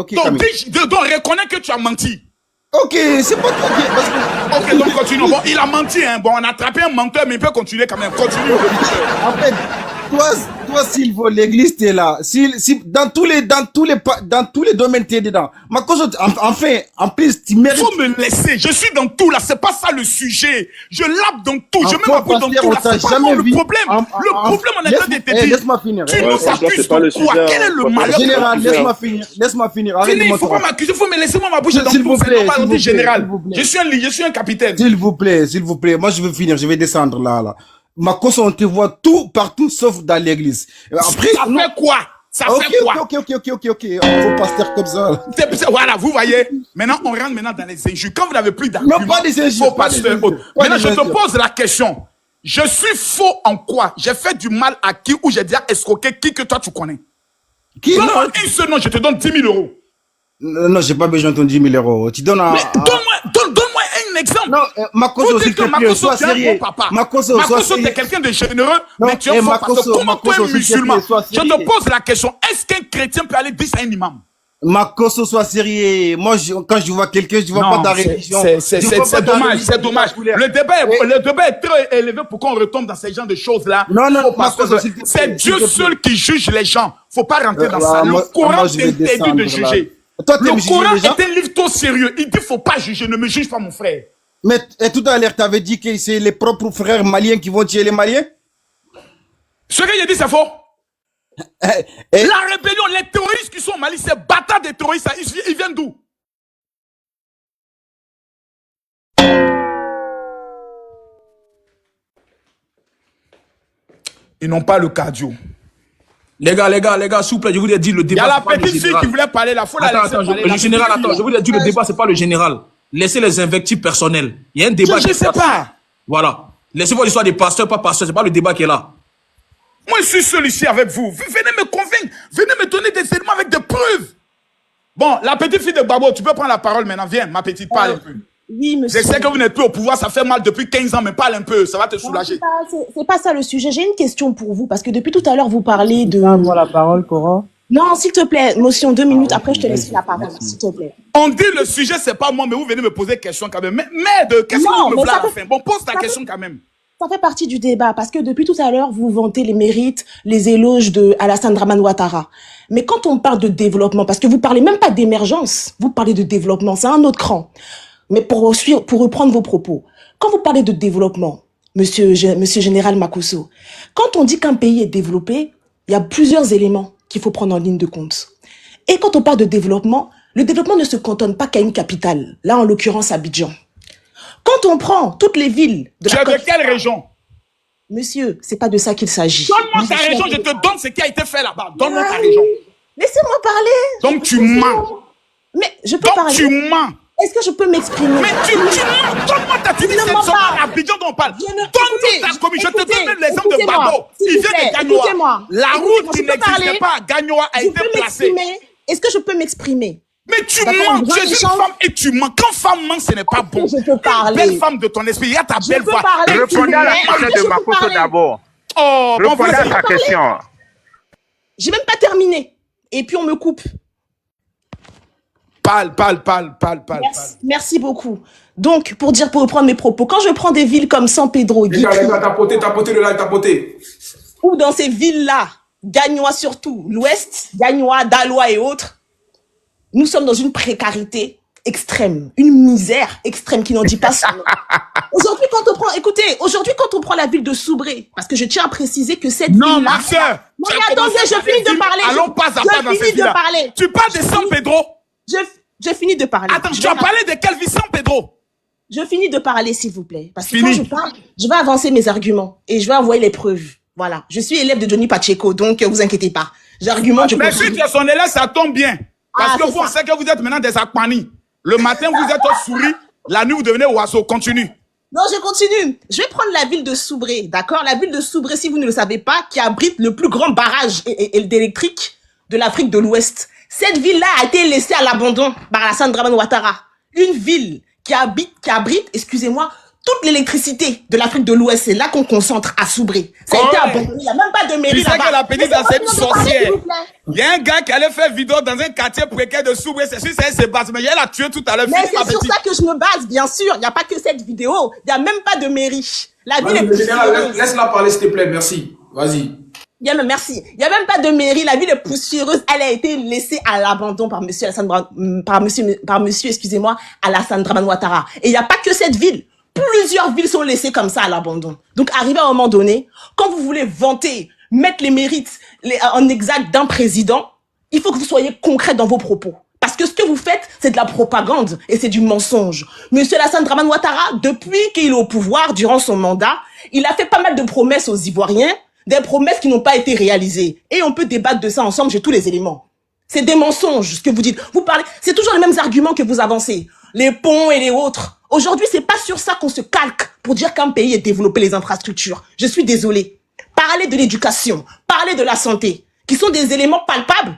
que tu as menti. Ok, c'est pas trop. Ok, donc continue. Bon, il a menti, hein. Bon, on a attrapé un menteur, mais il peut continuer quand même. Continue. En fait, toi, s'il faut l'église, t'es là. Si, dans tous les domaines, t'es dedans. Ma cause, enfin, en plus, tu mérites. Faut me laisser. Je suis dans tout, là. C'est pas ça le sujet. Je lappe dans tout. Je mets ma bouche dans tout, là. C'est pas le problème. Le problème, on est en train de te dire. Laisse-moi finir. Tu nous accuses de quoi? Quel est le malheur? Général, laisse-moi finir. Fini, il faut pas m'accuser. Faut me laisser, moi, ma bouche dans tout. C'est normal, on dit général. Je suis un capitaine. S'il vous plaît. Moi, je veux finir. Je vais descendre là. Ma cause, on te voit tout, partout, sauf dans l'église. Après, ça fait quoi? Ça fait quoi? Ok. On va pas se faire comme ça. Voilà, vous voyez. Maintenant, on rentre dans les injures. Quand vous n'avez plus d'arguments. Non, pas des injures. Maintenant, je te pose la question. Je suis faux en quoi? J'ai fait du mal à qui ou j'ai déjà escroqué qui que toi tu connais? Qui? Donne-moi une seule nom, je te donne 10 000 euros. Non, j'ai pas besoin de ton 10 000 euros. Tu donnes Mais donne-moi un exemple. Non, Makoso, s'il te plaît, sois sérieux. Makoso, t'es quelqu'un de généreux, mais tu es faux parce que comment tu es musulman? Je te pose la question, est-ce qu'un chrétien peut aller dire ça à un imam? Makoso, sois sérieux. Moi, quand je vois quelqu'un, je vois pas ta religion. C'est dommage. Le débat est très élevé pour qu'on retombe dans ces genres de choses-là. Non, Makoso, c'est Dieu seul qui juge les gens. Faut pas rentrer dans ça. Le Coran t'interdit de juger. Le Coran est un livre trop sérieux. Il dit faut pas juger, ne me juge pas mon frère. Mais tout à l'heure, tu avais dit que c'est les propres frères maliens qui vont tuer les Maliens? Ce que j'ai dit, c'est faux. La rébellion, les terroristes qui sont au Mali, ces bâtards des terroristes, ils viennent d'où? Ils n'ont pas le cardio. Les gars, s'il vous plaît, je vous ai dit, le Il y débat. a la petite fille qui voulait parler, la faut la laisser parler. Le général, attends, je vous ai dit, le débat, c'est pas le général. Laissez les invectives personnelles. Il y a un débat. Je ne sais pas. Voilà. Laissez voir l'histoire des pasteurs, pas pasteurs. C'est pas le débat qui est là. Moi, je suis seul ici avec vous. Venez me convaincre. Venez me donner des éléments avec des preuves. Bon, la petite fille de Babo, tu peux prendre la parole maintenant. Viens, ma petite, parle un peu. Oui, monsieur. Je sais que vous n'êtes plus au pouvoir, ça fait mal depuis 15 ans, mais parle un peu, ça va te soulager. C'est pas ça le sujet. J'ai une question pour vous, parce que depuis tout à l'heure, vous parlez de... Avoir la parole, Cora. Non, s'il te plaît, motion 2 minutes, après je te laisse la parole, s'il te plaît. On dit le sujet, c'est pas moi, mais vous venez me poser des questions quand même. Merde, qu'est-ce que vous me voulez à la fin? Bon, pose ta question quand même. Ça fait partie du débat, parce que depuis tout à l'heure, vous vantez les mérites, les éloges de Alassane Dramane Ouattara. Mais quand on parle de développement, parce que vous parlez même pas d'émergence, vous parlez de développement, c'est un autre cran. Mais pour reprendre vos propos, quand vous parlez de développement, monsieur Général Makosso, quand on dit qu'un pays est développé, il y a plusieurs éléments qu'il faut prendre en ligne de compte. Et quand on parle de développement, le développement ne se cantonne pas qu'à une capitale, là en l'occurrence Abidjan. Quand on prend toutes les villes de la de quelle région? Monsieur, c'est pas de ça qu'il s'agit. Donne-moi ta région, je te donne ce qui a été fait là-bas. Donne-moi ta région. Laissez-moi parler. Donc tu mens. Mais je peux parler. Donc tu mens. Est-ce que je peux m'exprimer? Mais tu mens. Donne-moi ta petite Abidjan dont on parle. Donne-moi ta commune. Je te donne même l'exemple de Babo. Il vient de Gagnoa. La route qui n'existait pas à Gagnoa a été placée. Est-ce que je peux m'exprimer? Mais tu mens, tu es une femme et tu mens. Quand femme ment, ce n'est pas bon. Je peux parler. Belle femme de ton esprit, il y a ta belle voix. Répondez à la question de Makosso d'abord. Oh, répondez à sa question. J'ai même pas terminé. Et puis on me coupe. Parle. Merci beaucoup. Donc, pour reprendre mes propos, quand je prends des villes comme San Pedro, Les gars, t'as poté le live, t'as poté. Ou dans ces villes-là, Gagnoa surtout, l'Ouest, Gagnoa, Daloa et autres, nous sommes dans une précarité extrême, une misère extrême qui n'en dit pas son nom. Aujourd'hui, quand on prend la ville de Soubré, parce que je tiens à préciser que cette ville-là... Non, ma soeur. Non, mais attendez, je finis de parler. Allons pas à pas dans cette ville-là. Tu parles de San Pedro. Je finis de parler. Attends, tu as parlé de quelle ville, San Pedro? Je finis de parler, s'il vous plaît. Parce que quand je parle, je vais avancer mes arguments et je vais envoyer les preuves. Voilà. Je suis élève de Johnny Pacheco, donc vous inquiétez pas. J'argumente, je Mais si tu es son élève, ça tombe bien. Parce que vous, on sait que vous êtes maintenant des Akpani. Le matin, vous êtes au souris. La nuit, vous devenez oiseau. Continue. Non, je continue. Je vais prendre la ville de Soubré, d'accord? La ville de Soubré, si vous ne le savez pas, qui abrite le plus grand barrage d'électrique de l'Afrique de l'Ouest. Cette ville-là a été laissée à l'abandon par Alassane Dramane Ouattara. Une ville qui abrite, excusez-moi, toute l'électricité de l'Afrique de l'Ouest. C'est là qu'on concentre à Soubré. Ça a été abandonné. Il n'y a même pas de mairie là-bas. Tu sais que la petite dans cette sorcière. Il y a un gars qui allait faire vidéo dans un quartier précaire de Soubré. C'est sûr, c'est Sébastien. Mais elle a tué tout à l'heure. Mais c'est sur ça que je me base, bien sûr. Il n'y a pas que cette vidéo. Il n'y a même pas de mairie. La ville est poussiéreuse. Laisse-la parler, s'il te plaît. Merci. Vas-y. Merci. Il n'y a même pas de mairie. La ville est poussiéreuse. Elle a été laissée à l'abandon par monsieur excusez-moi, Alassane Dramane Ouattara. Et il n'y a pas que cette ville. Plusieurs villes sont laissées comme ça à l'abandon. Donc, arrivé à un moment donné, quand vous voulez vanter, mettre les mérites en exact d'un président, il faut que vous soyez concret dans vos propos. Parce que ce que vous faites, c'est de la propagande et c'est du mensonge. Monsieur Alassane Dramane Ouattara, depuis qu'il est au pouvoir, durant son mandat, il a fait pas mal de promesses aux Ivoiriens, des promesses qui n'ont pas été réalisées. Et on peut débattre de ça ensemble, j'ai tous les éléments. C'est des mensonges, ce que vous dites. Vous parlez, c'est toujours les mêmes arguments que vous avancez. Les ponts et les autres. Aujourd'hui, c'est pas sur ça qu'on se calque pour dire qu'un pays est développé, les infrastructures. Je suis désolé. Parler de l'éducation, parler de la santé, qui sont des éléments palpables,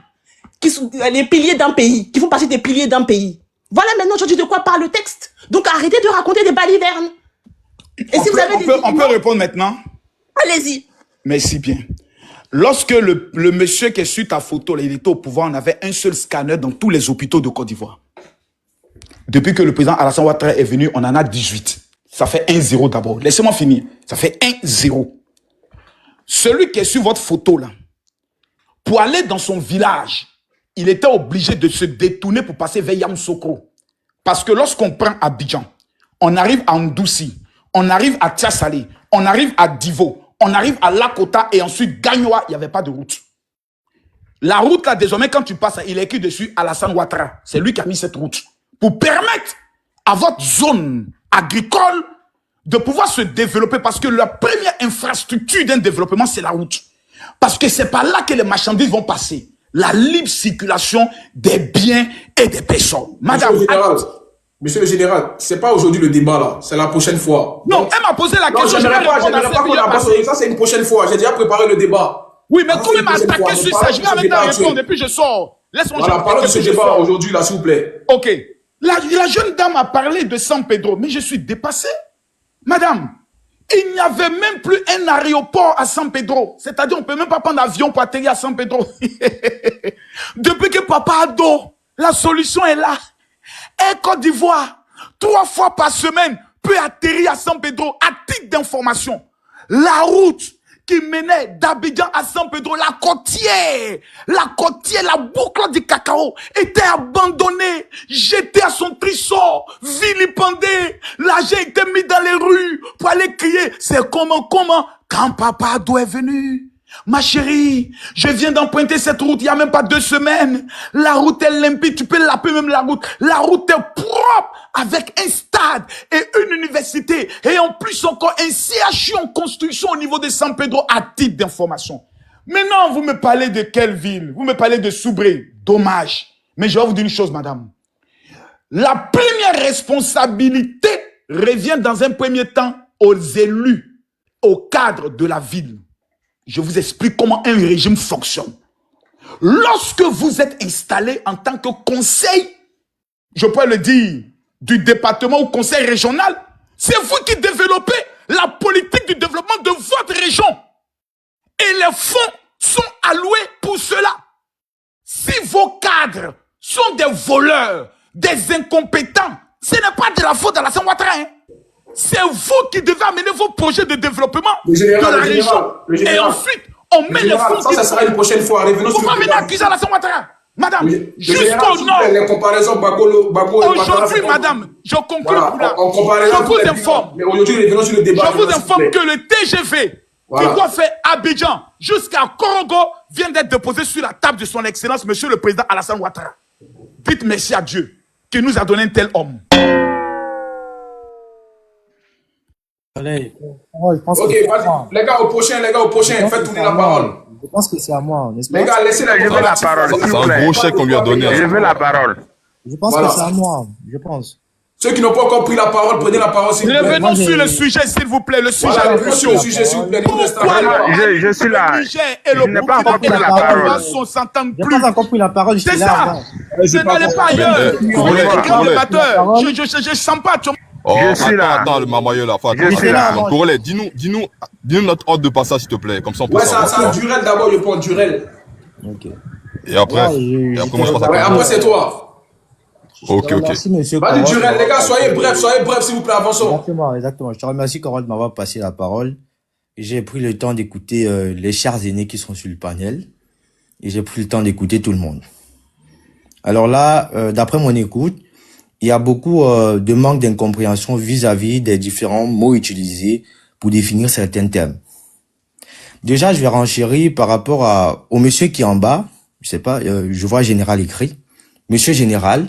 qui sont les piliers d'un pays, qui font partie des piliers d'un pays. Voilà maintenant aujourd'hui de quoi parle le texte. Donc arrêtez de raconter des balivernes. Et si vous avez on peut répondre maintenant? Allez-y. Merci bien. Lorsque le monsieur qui est sur ta photo, là, il était au pouvoir, on avait un seul scanner dans tous les hôpitaux de Côte d'Ivoire. Depuis que le président Alassane Ouattara est venu, on en a 18. Ça fait 1-0 d'abord. Laissez-moi finir. Ça fait 1-0. Celui qui est sur votre photo, là, pour aller dans son village, il était obligé de se détourner pour passer vers Yamoussoukro. Parce que lorsqu'on prend Abidjan, on arrive à Ndoussi, on arrive à Tiasalé, on arrive à Divo, on arrive à Lakota et ensuite Gagnoa, il n'y avait pas de route. La route là, désormais, quand tu passes, il est écrit dessus Alassane Ouattara. C'est lui qui a mis cette route. Pour permettre à votre zone agricole de pouvoir se développer. Parce que la première infrastructure d'un développement, c'est la route. Parce que c'est par là que les marchandises vont passer. La libre circulation des biens et des personnes. Madame, Monsieur le général, c'est pas aujourd'hui le débat là, c'est la prochaine fois. Non, elle m'a posé la question. Je n'aimerais pas qu'on avance. Ça, c'est une prochaine fois. J'ai déjà préparé le débat. Oui, mais quand même attaquer sur ça, je vais en même temps répondre et puis je sors. Laisse-moi. Voilà, parlons de ce débat aujourd'hui là, s'il vous plaît. Ok. La jeune dame a parlé de San Pedro, mais je suis dépassé. Madame, il n'y avait même plus un aéroport à San Pedro. C'est-à-dire, on ne peut même pas prendre l'avion pour atterrir à San Pedro. Depuis que papa a dos, la solution est là. Air Côte d'Ivoire, 3 fois par semaine, peut atterrir à San Pedro à titre d'information. La route qui menait d'Abidjan à San Pedro, la côtière, la boucle du cacao était abandonnée, jetée à son trissor, vilipendée. L'argent était mis dans les rues pour aller crier. C'est comment, quand Papa Ado est venu. Ma chérie, je viens d'emprunter cette route il n'y a même pas 2 semaines. La route est limpide, tu peux laver même la route. La route est propre avec un stade et une université. Et en plus encore un CHU en construction au niveau de San Pedro à titre d'information. Maintenant, vous me parlez de quelle ville? Vous me parlez de Soubré. Dommage. Mais je vais vous dire une chose, madame. La première responsabilité revient dans un premier temps aux élus, au cadre de la ville. Je vous explique comment un régime fonctionne. Lorsque vous êtes installé en tant que conseil, je peux le dire, du département ou conseil régional, c'est vous qui développez la politique du développement de votre région. Et les fonds sont alloués pour cela. Si vos cadres sont des voleurs, des incompétents, ce n'est pas de la faute de Alassane Ouattara, hein. C'est vous qui devez amener vos projets de développement de la région. Et ensuite, on met les fonds. Ça sera une prochaine fois. Pourquoi venir accuser Alassane Ouattara? Madame, jusqu'au nord. Les comparaisons Bago et aujourd'hui, madame, je conclue pour là. Je vous informe. Mais aujourd'hui, revenons sur le débat. Je vous informe que le TGV qui doit faire Abidjan jusqu'à Congo vient d'être déposé sur la table de son excellence, monsieur le président Alassane Ouattara. Dites merci à Dieu qui nous a donné un tel homme. Allez. Ok, vas-y. Les gars, au prochain, faites tourner la parole. Je pense que c'est à moi, n'est-ce pas? Les gars, laissez la parole. C'est un gros chèque qu'on lui a donné. Je veux la parole. Je pense que c'est à moi, je pense. Ceux qui n'ont pas encore pris la parole, prenez la parole, s'il vous plaît. Revenons sur le sujet, s'il vous plaît. Le sujet. Revenons sur le sujet, s'il vous plaît. Pourquoi je suis là. Je n'ai pas encore pris la parole. Je n'ai pas encore pris la parole. C'est ça. Je n'allais pas ailleurs. Je ne sens pas. Oh, attends, le mamailleux là. Corolet, dis-nous notre ordre de passage, s'il te plaît. Comme ça, on peut savoir. Ça, Durel d'abord, je prends Durel. Ok. Et après, moi, je passe à après, c'est toi. Ok. Merci, monsieur. Vas-y, Durel, les gars, soyez brefs, s'il vous plaît, avançons. Exactement. Je te remercie, Corolet, de m'avoir passé la parole. J'ai pris le temps d'écouter les chers aînés qui sont sur le panel. Et j'ai pris le temps d'écouter tout le monde. Alors là, d'après mon écoute, il y a beaucoup de manque d'incompréhension vis-à-vis des différents mots utilisés pour définir certains termes. Déjà, je vais renchérir par rapport au monsieur qui est en bas. Je sais pas, je vois Général écrit. Monsieur Général,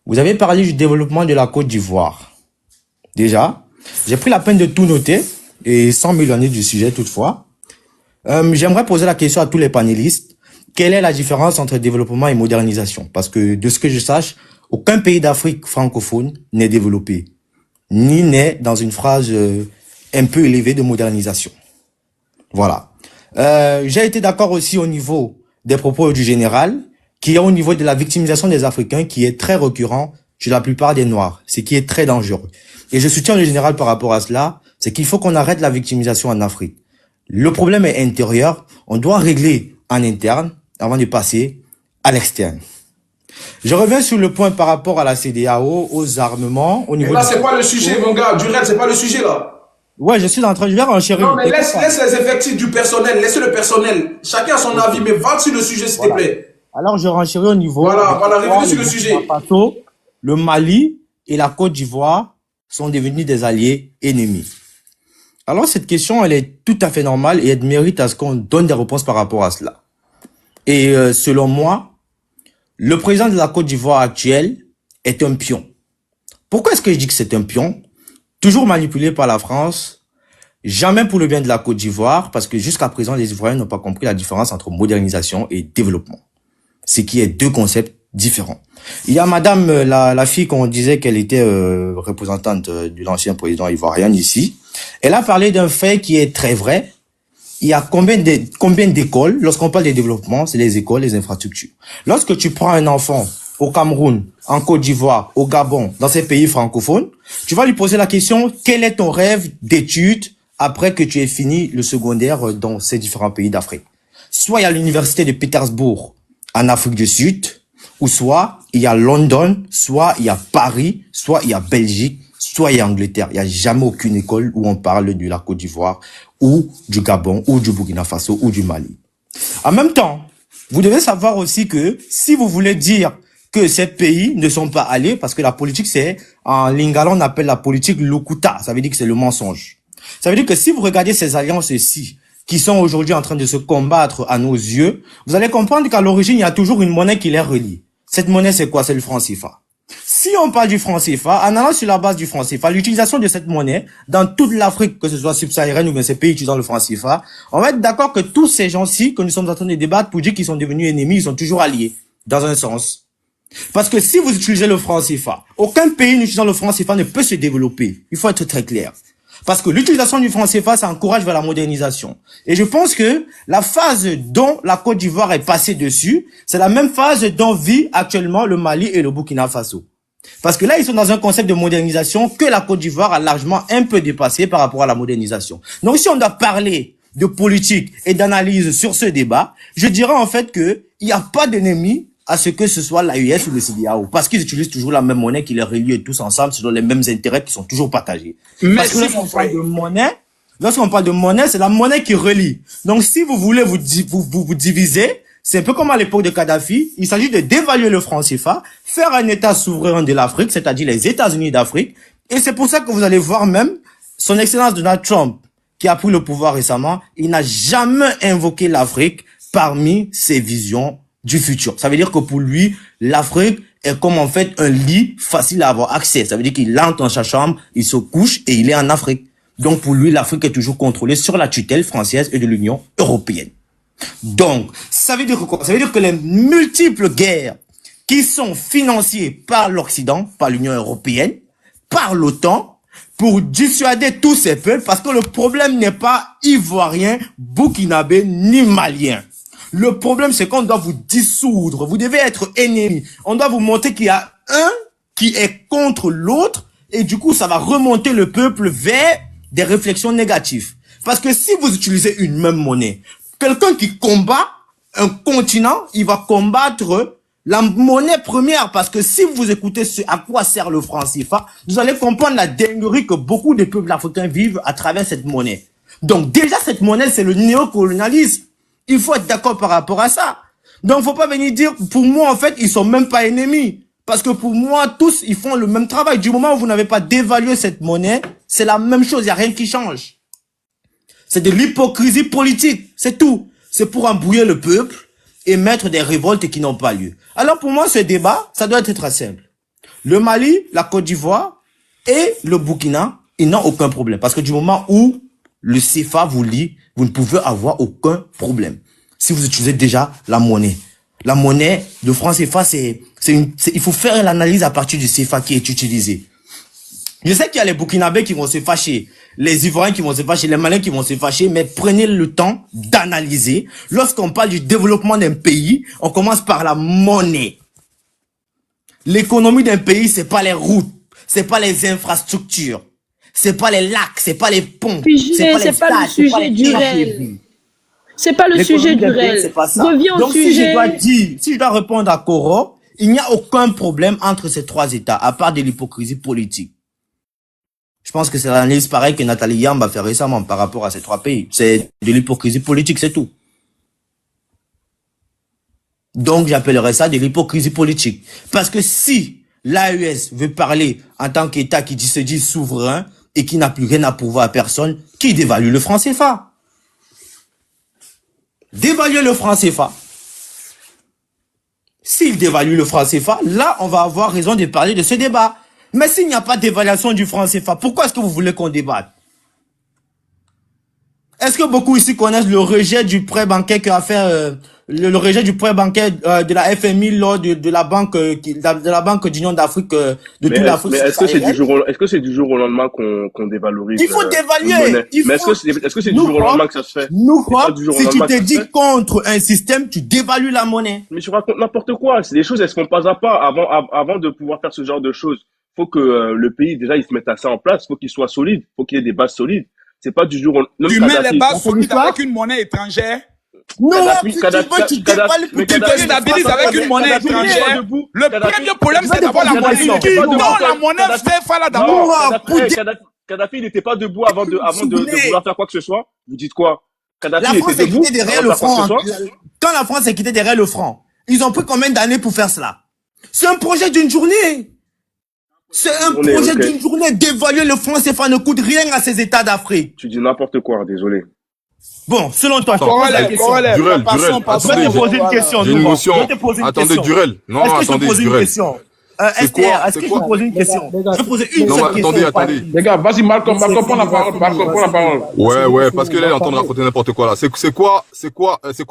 vous avez parlé du développement de la Côte d'Ivoire. Déjà, j'ai pris la peine de tout noter et sans m'éloigner du sujet toutefois. J'aimerais poser la question à tous les panélistes. Quelle est la différence entre développement et modernisation? Parce que de ce que je sache, aucun pays d'Afrique francophone n'est développé, ni n'est dans une phase un peu élevée de modernisation. Voilà. J'ai été d'accord aussi au niveau des propos du général, qui est au niveau de la victimisation des Africains, qui est très récurrent chez la plupart des Noirs, ce qui est très dangereux. Et je soutiens le général par rapport à cela, c'est qu'il faut qu'on arrête la victimisation en Afrique. Le problème est intérieur, on doit régler en interne avant de passer à l'externe. Je reviens sur le point par rapport à la CEDEAO, aux armements, au niveau. Mais là, c'est pas le sujet, mon gars. Durel, c'est pas le sujet, là. Ouais, je suis en train de renchérir. Non, mais laisse les effectifs du personnel, laissez le personnel. Chacun a son avis, mais va sur le sujet, s'il te plaît. Alors, je renchéris au niveau. Voilà, revenez sur le sujet. Le Mali et la Côte d'Ivoire sont devenus des alliés ennemis. Alors, cette question, elle est tout à fait normale et elle mérite à ce qu'on donne des réponses par rapport à cela. Et selon moi, le président de la Côte d'Ivoire actuel est un pion. Pourquoi est-ce que je dis que c'est un pion? Toujours manipulé par la France, jamais pour le bien de la Côte d'Ivoire, parce que jusqu'à présent, les Ivoiriens n'ont pas compris la différence entre modernisation et développement. Ce qui est deux concepts différents. Il y a madame, la fille qu'on disait qu'elle était représentante de l'ancien président ivoirien ici. Elle a parlé d'un fait qui est très vrai. Il y a combien d'écoles? Lorsqu'on parle de développement, c'est les écoles, les infrastructures. Lorsque tu prends un enfant au Cameroun, en Côte d'Ivoire, au Gabon, dans ces pays francophones, tu vas lui poser la question, quel est ton rêve d'études après que tu aies fini le secondaire dans ces différents pays d'Afrique? Soit il y a l'université de Pétersbourg en Afrique du Sud, ou soit il y a London, soit il y a Paris, soit il y a Belgique, soit il y a Angleterre. Il n'y a jamais aucune école où on parle de la Côte d'Ivoire, ou du Gabon, ou du Burkina Faso, ou du Mali. En même temps, vous devez savoir aussi que si vous voulez dire que ces pays ne sont pas allés, parce que la politique, c'est, en lingala, on appelle la politique lokuta, ça veut dire que c'est le mensonge. Ça veut dire que si vous regardez ces alliances-ci, qui sont aujourd'hui en train de se combattre à nos yeux, vous allez comprendre qu'à l'origine, il y a toujours une monnaie qui les relie. Cette monnaie, c'est quoi? C'est le franc CFA. Si on parle du franc CFA, en allant sur la base du franc CFA, l'utilisation de cette monnaie dans toute l'Afrique, que ce soit subsaharienne ou bien ces pays utilisant le franc CFA, on va être d'accord que tous ces gens-ci que nous sommes en train de débattre pour dire qu'ils sont devenus ennemis, ils sont toujours alliés, dans un sens. Parce que si vous utilisez le franc CFA, aucun pays n'utilisant le franc CFA ne peut se développer. Il faut être très clair. Parce que l'utilisation du franc CFA, ça encourage vers la modernisation. Et je pense que la phase dont la Côte d'Ivoire est passée dessus, c'est la même phase dont vit actuellement le Mali et le Burkina Faso. Parce que là, ils sont dans un concept de modernisation que la Côte d'Ivoire a largement un peu dépassé par rapport à la modernisation. Donc si on doit parler de politique et d'analyse sur ce débat, je dirais en fait que il n'y a pas d'ennemi à ce que ce soit l'AES ou le CEDEAO, parce qu'ils utilisent toujours la même monnaie qui les relie tous ensemble selon les mêmes intérêts qui sont toujours partagés. Parce que lorsqu'on parle de monnaie, c'est la monnaie qui relie. Donc si vous voulez vous diviser, c'est un peu comme à l'époque de Kadhafi, il s'agit de dévaluer le franc CFA, faire un État souverain de l'Afrique, c'est-à-dire les États-Unis d'Afrique, et c'est pour ça que vous allez voir même son Excellence Donald Trump, qui a pris le pouvoir récemment, il n'a jamais invoqué l'Afrique parmi ses visions du futur. Ça veut dire que pour lui, l'Afrique est comme en fait un lit facile à avoir accès. Ça veut dire qu'il entre dans sa chambre, il se couche et il est en Afrique. Donc pour lui, l'Afrique est toujours contrôlée sur la tutelle française et de l'Union européenne. Donc, ça veut dire quoi? Ça veut dire que les multiples guerres qui sont financées par l'Occident, par l'Union européenne, par l'OTAN, pour dissuader tous ces peuples, parce que le problème n'est pas ivoirien, burkinabé, ni malien. Le problème, c'est qu'on doit vous dissoudre. Vous devez être ennemis. On doit vous montrer qu'il y a un qui est contre l'autre. Et du coup, ça va remonter le peuple vers des réflexions négatives. Parce que si vous utilisez une même monnaie, quelqu'un qui combat un continent, il va combattre la monnaie première. Parce que si vous écoutez à quoi sert le franc CFA, vous allez comprendre la dinguerie que beaucoup de peuples africains vivent à travers cette monnaie. Donc déjà, cette monnaie, c'est le néocolonialisme. Il faut être d'accord par rapport à ça. Donc, faut pas venir dire, pour moi, en fait, ils sont même pas ennemis. Parce que pour moi, tous, ils font le même travail. Du moment où vous n'avez pas dévalué cette monnaie, c'est la même chose, il n'y a rien qui change. C'est de l'hypocrisie politique, c'est tout. C'est pour embrouiller le peuple et mettre des révoltes qui n'ont pas lieu. Alors, pour moi, ce débat, ça doit être très simple. Le Mali, la Côte d'Ivoire et le Burkina, ils n'ont aucun problème. Parce que du moment où le CFA vous lie, vous ne pouvez avoir aucun problème. Si vous utilisez déjà la monnaie. La monnaie, le franc CFA, il faut faire l'analyse à partir du CFA qui est utilisé. Je sais qu'il y a les Burkinabés qui vont se fâcher, les Ivoiriens qui vont se fâcher, les Maliens qui vont se fâcher, mais prenez le temps d'analyser. Lorsqu'on parle du développement d'un pays, on commence par la monnaie. L'économie d'un pays, c'est pas les routes, c'est pas les infrastructures. C'est pas les lacs, c'est pas les ponts, c'est pas les stades, c'est pas les TGV. C'est pas le sujet du réel. Reviens au sujet. Donc si je dois répondre à Koro, il n'y a aucun problème entre ces trois États, à part de l'hypocrisie politique. Je pense que c'est l'analyse pareille que Nathalie Yamb a fait récemment par rapport à ces trois pays. C'est de l'hypocrisie politique, c'est tout. Donc j'appellerais ça de l'hypocrisie politique. Parce que si l'AES veut parler en tant qu'État qui se dit souverain, et qui n'a plus rien à prouver à personne, qui dévalue le franc CFA. Dévaluer le franc CFA. S'il dévalue le franc CFA, là, on va avoir raison de parler de ce débat. Mais s'il n'y a pas d'évaluation du franc CFA, pourquoi est-ce que vous voulez qu'on débatte? Est-ce que beaucoup ici connaissent le rejet du prêt bancaire qu'a fait le rejet du prêt bancaire de la FMI lors de la banque de la Banque d'Union d'Afrique de toute l'Afrique? Mais est-ce que c'est du jour au lendemain qu'on dévalorise? Il faut dévaluer. Mais est-ce que c'est du jour au lendemain que ça se fait? Nous, si tu te dis contre un système, tu dévalues la monnaie. Mais tu racontes n'importe quoi. C'est des choses, elles se font pas à pas avant de pouvoir faire ce genre de choses. Faut que le pays déjà il se mette à ça en place. Faut qu'il soit solide. Faut qu'il y ait des bases solides. C'est pas du jour au lendemain. Tu mets les bases solides avec une monnaie étrangère. Non, tu te stabilises avec une monnaie étrangère. Le premier problème, c'est d'avoir la monnaie. Non, la monnaie CFA là d'abord. Kadhafi, il n'était pas debout avant de vouloir faire quoi que ce soit. Vous dites quoi? La France est quittée derrière le franc. Quand la France est quittée derrière le franc, ils ont pris combien d'années pour faire cela? C'est un projet d'une journée. C'est un projet d'une journée. D'évaluer le franc CFA ne coûte rien à ces États d'Afrique. Tu dis n'importe quoi, désolé. Bon, selon toi, Durel, je vais te poser une question. J'ai une motion. Attendez, Durel. Non, attendez, Durel. STR, est-ce que je peux poser une question? Je vais poser une seule question. Attendez. Les gars, vas-y, Malcolm, prends la parole. Ouais, parce que là, il est en train de raconter n'importe quoi, là. C'est quoi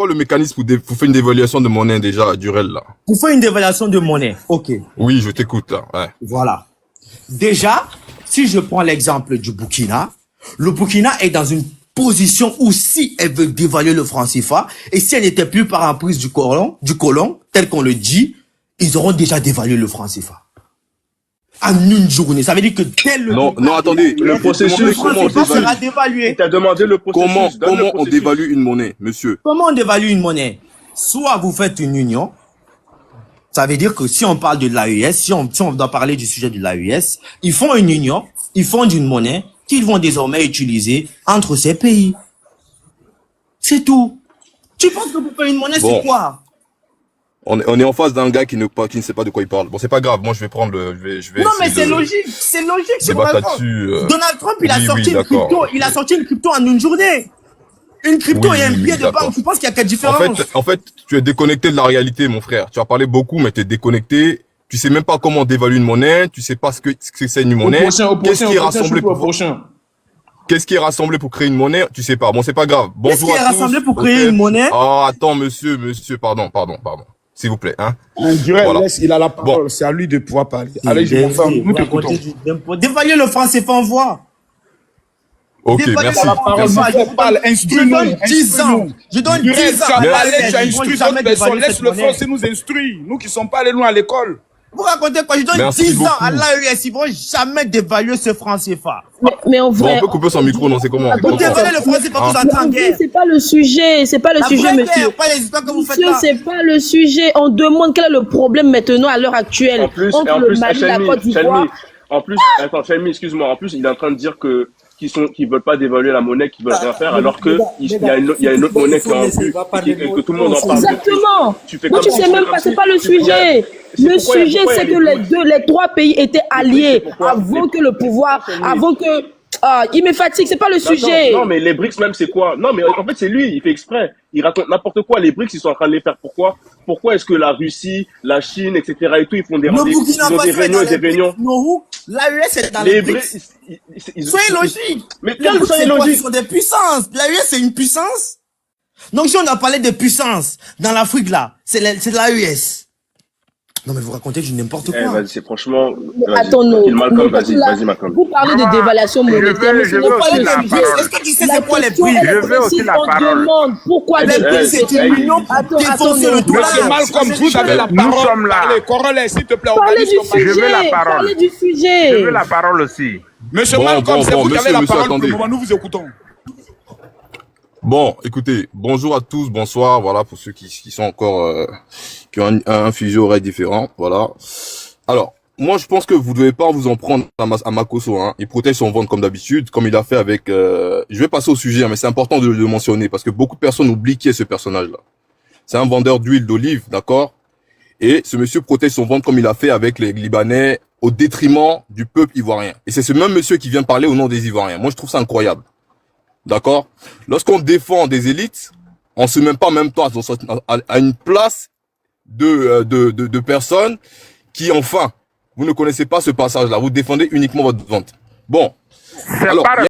le mécanisme pour faire une dévaluation de monnaie, déjà, Durel, là? Pour faire une dévaluation de monnaie, ok. Oui, je t'écoute, là, ouais. Voilà. Déjà, si je prends l'exemple du Burkina, le Burkina est dans une position où si elle veut dévaluer le franc CFA, et si elle n'était plus par emprise du colon, tel qu'on le dit, ils auront déjà dévalué le franc CFA. En une journée. Ça veut dire que dès le... Non, attendez. Le processus, comment on sera dévalué. T'as demandé le processus. Comment on dévalue une monnaie, monsieur? Comment on dévalue une monnaie? Soit vous faites une union. Ça veut dire que si on parle de l'AES, si on doit parler du sujet de l'AES, ils font une union, ils font une monnaie qu'ils vont désormais utiliser entre ces pays. C'est tout. Tu penses que pour faire une monnaie, c'est quoi? On est en face d'un gars qui ne sait pas de quoi il parle. Bon, c'est pas grave. Moi, je vais prendre Non, mais c'est logique. C'est logique. Donald Trump, il a sorti une crypto. Il a sorti une crypto en une journée. Une crypto et un billet de banque. Tu penses qu'il y a quelle différence? En fait, tu es déconnecté de la réalité, mon frère. Tu as parlé beaucoup, mais tu es déconnecté. Tu sais même pas comment on dévalue une monnaie. Tu sais pas ce que c'est une monnaie. Qu'est-ce qui est rassemblé pour créer une monnaie? Tu sais pas. Bon, c'est pas grave. Bonjour à tous. Qu'est-ce qui est rassemblé pour créer une monnaie? Oh, attends, monsieur, pardon. S'il vous plaît, hein. Durel, laisse, il a la parole. Bon. C'est à lui de pouvoir parler. Allez, nous t'écoutons. Dévaluer le franc, c'est pas en voie. Ok, merci. Je donne 10 ans. Je donne 10 ans. Tu as instruit d'autres personnes. Laisse le français nous instruire. Nous qui sommes pas allés loin à l'école. Vous racontez quoi? Je donne 10 ans à l'AES. Ils vont jamais dévaluer ce franc CFA. Mais en vrai. Bon, on peut couper son micro, non? C'est comment? Pour dévaluer le franc CFA, vous entrez en guerre. C'est pas le sujet. C'est pas le sujet, monsieur. Monsieur, c'est pas le sujet. On demande quel est le problème maintenant à l'heure actuelle. Entre le Mali et la Côte d'Ivoire. En plus, attends, Chelmy, excuse-moi. En plus, il est en train de dire qui veulent pas dévaluer la monnaie, qui veulent rien faire, alors que il y a une autre monnaie qui est en vue, que tout le monde en parle. Exactement. Moi, tu sais même pas, c'est pas le sujet. Le sujet, c'est que les trois pays étaient alliés avant que le pouvoir, avant que, il me fatigue, c'est pas le sujet. Non, mais les BRICS même, c'est quoi? Non, mais en fait, c'est lui, il fait exprès. Il raconte n'importe quoi. Les BRICS, ils sont en train de les faire. Pourquoi est-ce que la Russie, la Chine, etc. et tout, ils font des réunions? L'AES est dans les BRICS. Soyez logique. Mais les BRICS, ils sont des puissances. L'AES, c'est une puissance. Donc, si on a parlé de puissance dans l'Afrique, là, c'est l'AES. Non, mais vous racontez du n'importe quoi. Vas-y, c'est franchement... Attends-nous. Vas-y, Malcolm. Vous parlez de dévaluation monétaire, mais ce n'est pas le sujet. Est-ce que tu sais c'est quoi les prix? Je veux aussi la parole. On demande pourquoi les prix, c'est une union pour défoncer le dollar. Monsieur Malcolm, vous avez la parole. Nous sommes là. Allez, Corollaire, s'il te plaît, parlez du sujet. Je veux la parole. Parlez du sujet. Je veux la parole aussi. Monsieur Malcolm, c'est vous qui avez la parole pour le moment. Nous vous écoutons. Bon, écoutez, bonjour à tous, bonsoir, voilà, pour ceux qui sont encore, qui ont un fuseau horaire différent, voilà. Alors, moi, je pense que vous devez pas vous en prendre à Makosso, hein. Il protège son ventre comme d'habitude, comme il a fait avec, je vais passer au sujet, hein, mais c'est important de le mentionner, parce que beaucoup de personnes oublient qui est ce personnage-là. C'est un vendeur d'huile d'olive, d'accord? Et ce monsieur protège son ventre comme il a fait avec les Libanais, au détriment du peuple ivoirien. Et c'est ce même monsieur qui vient parler au nom des Ivoiriens. Moi, je trouve ça incroyable. D'accord? Lorsqu'on défend des élites, on se met pas en même temps à une place de personnes qui, enfin, vous ne connaissez pas ce passage-là. Vous défendez uniquement votre vente. Bon. Alors,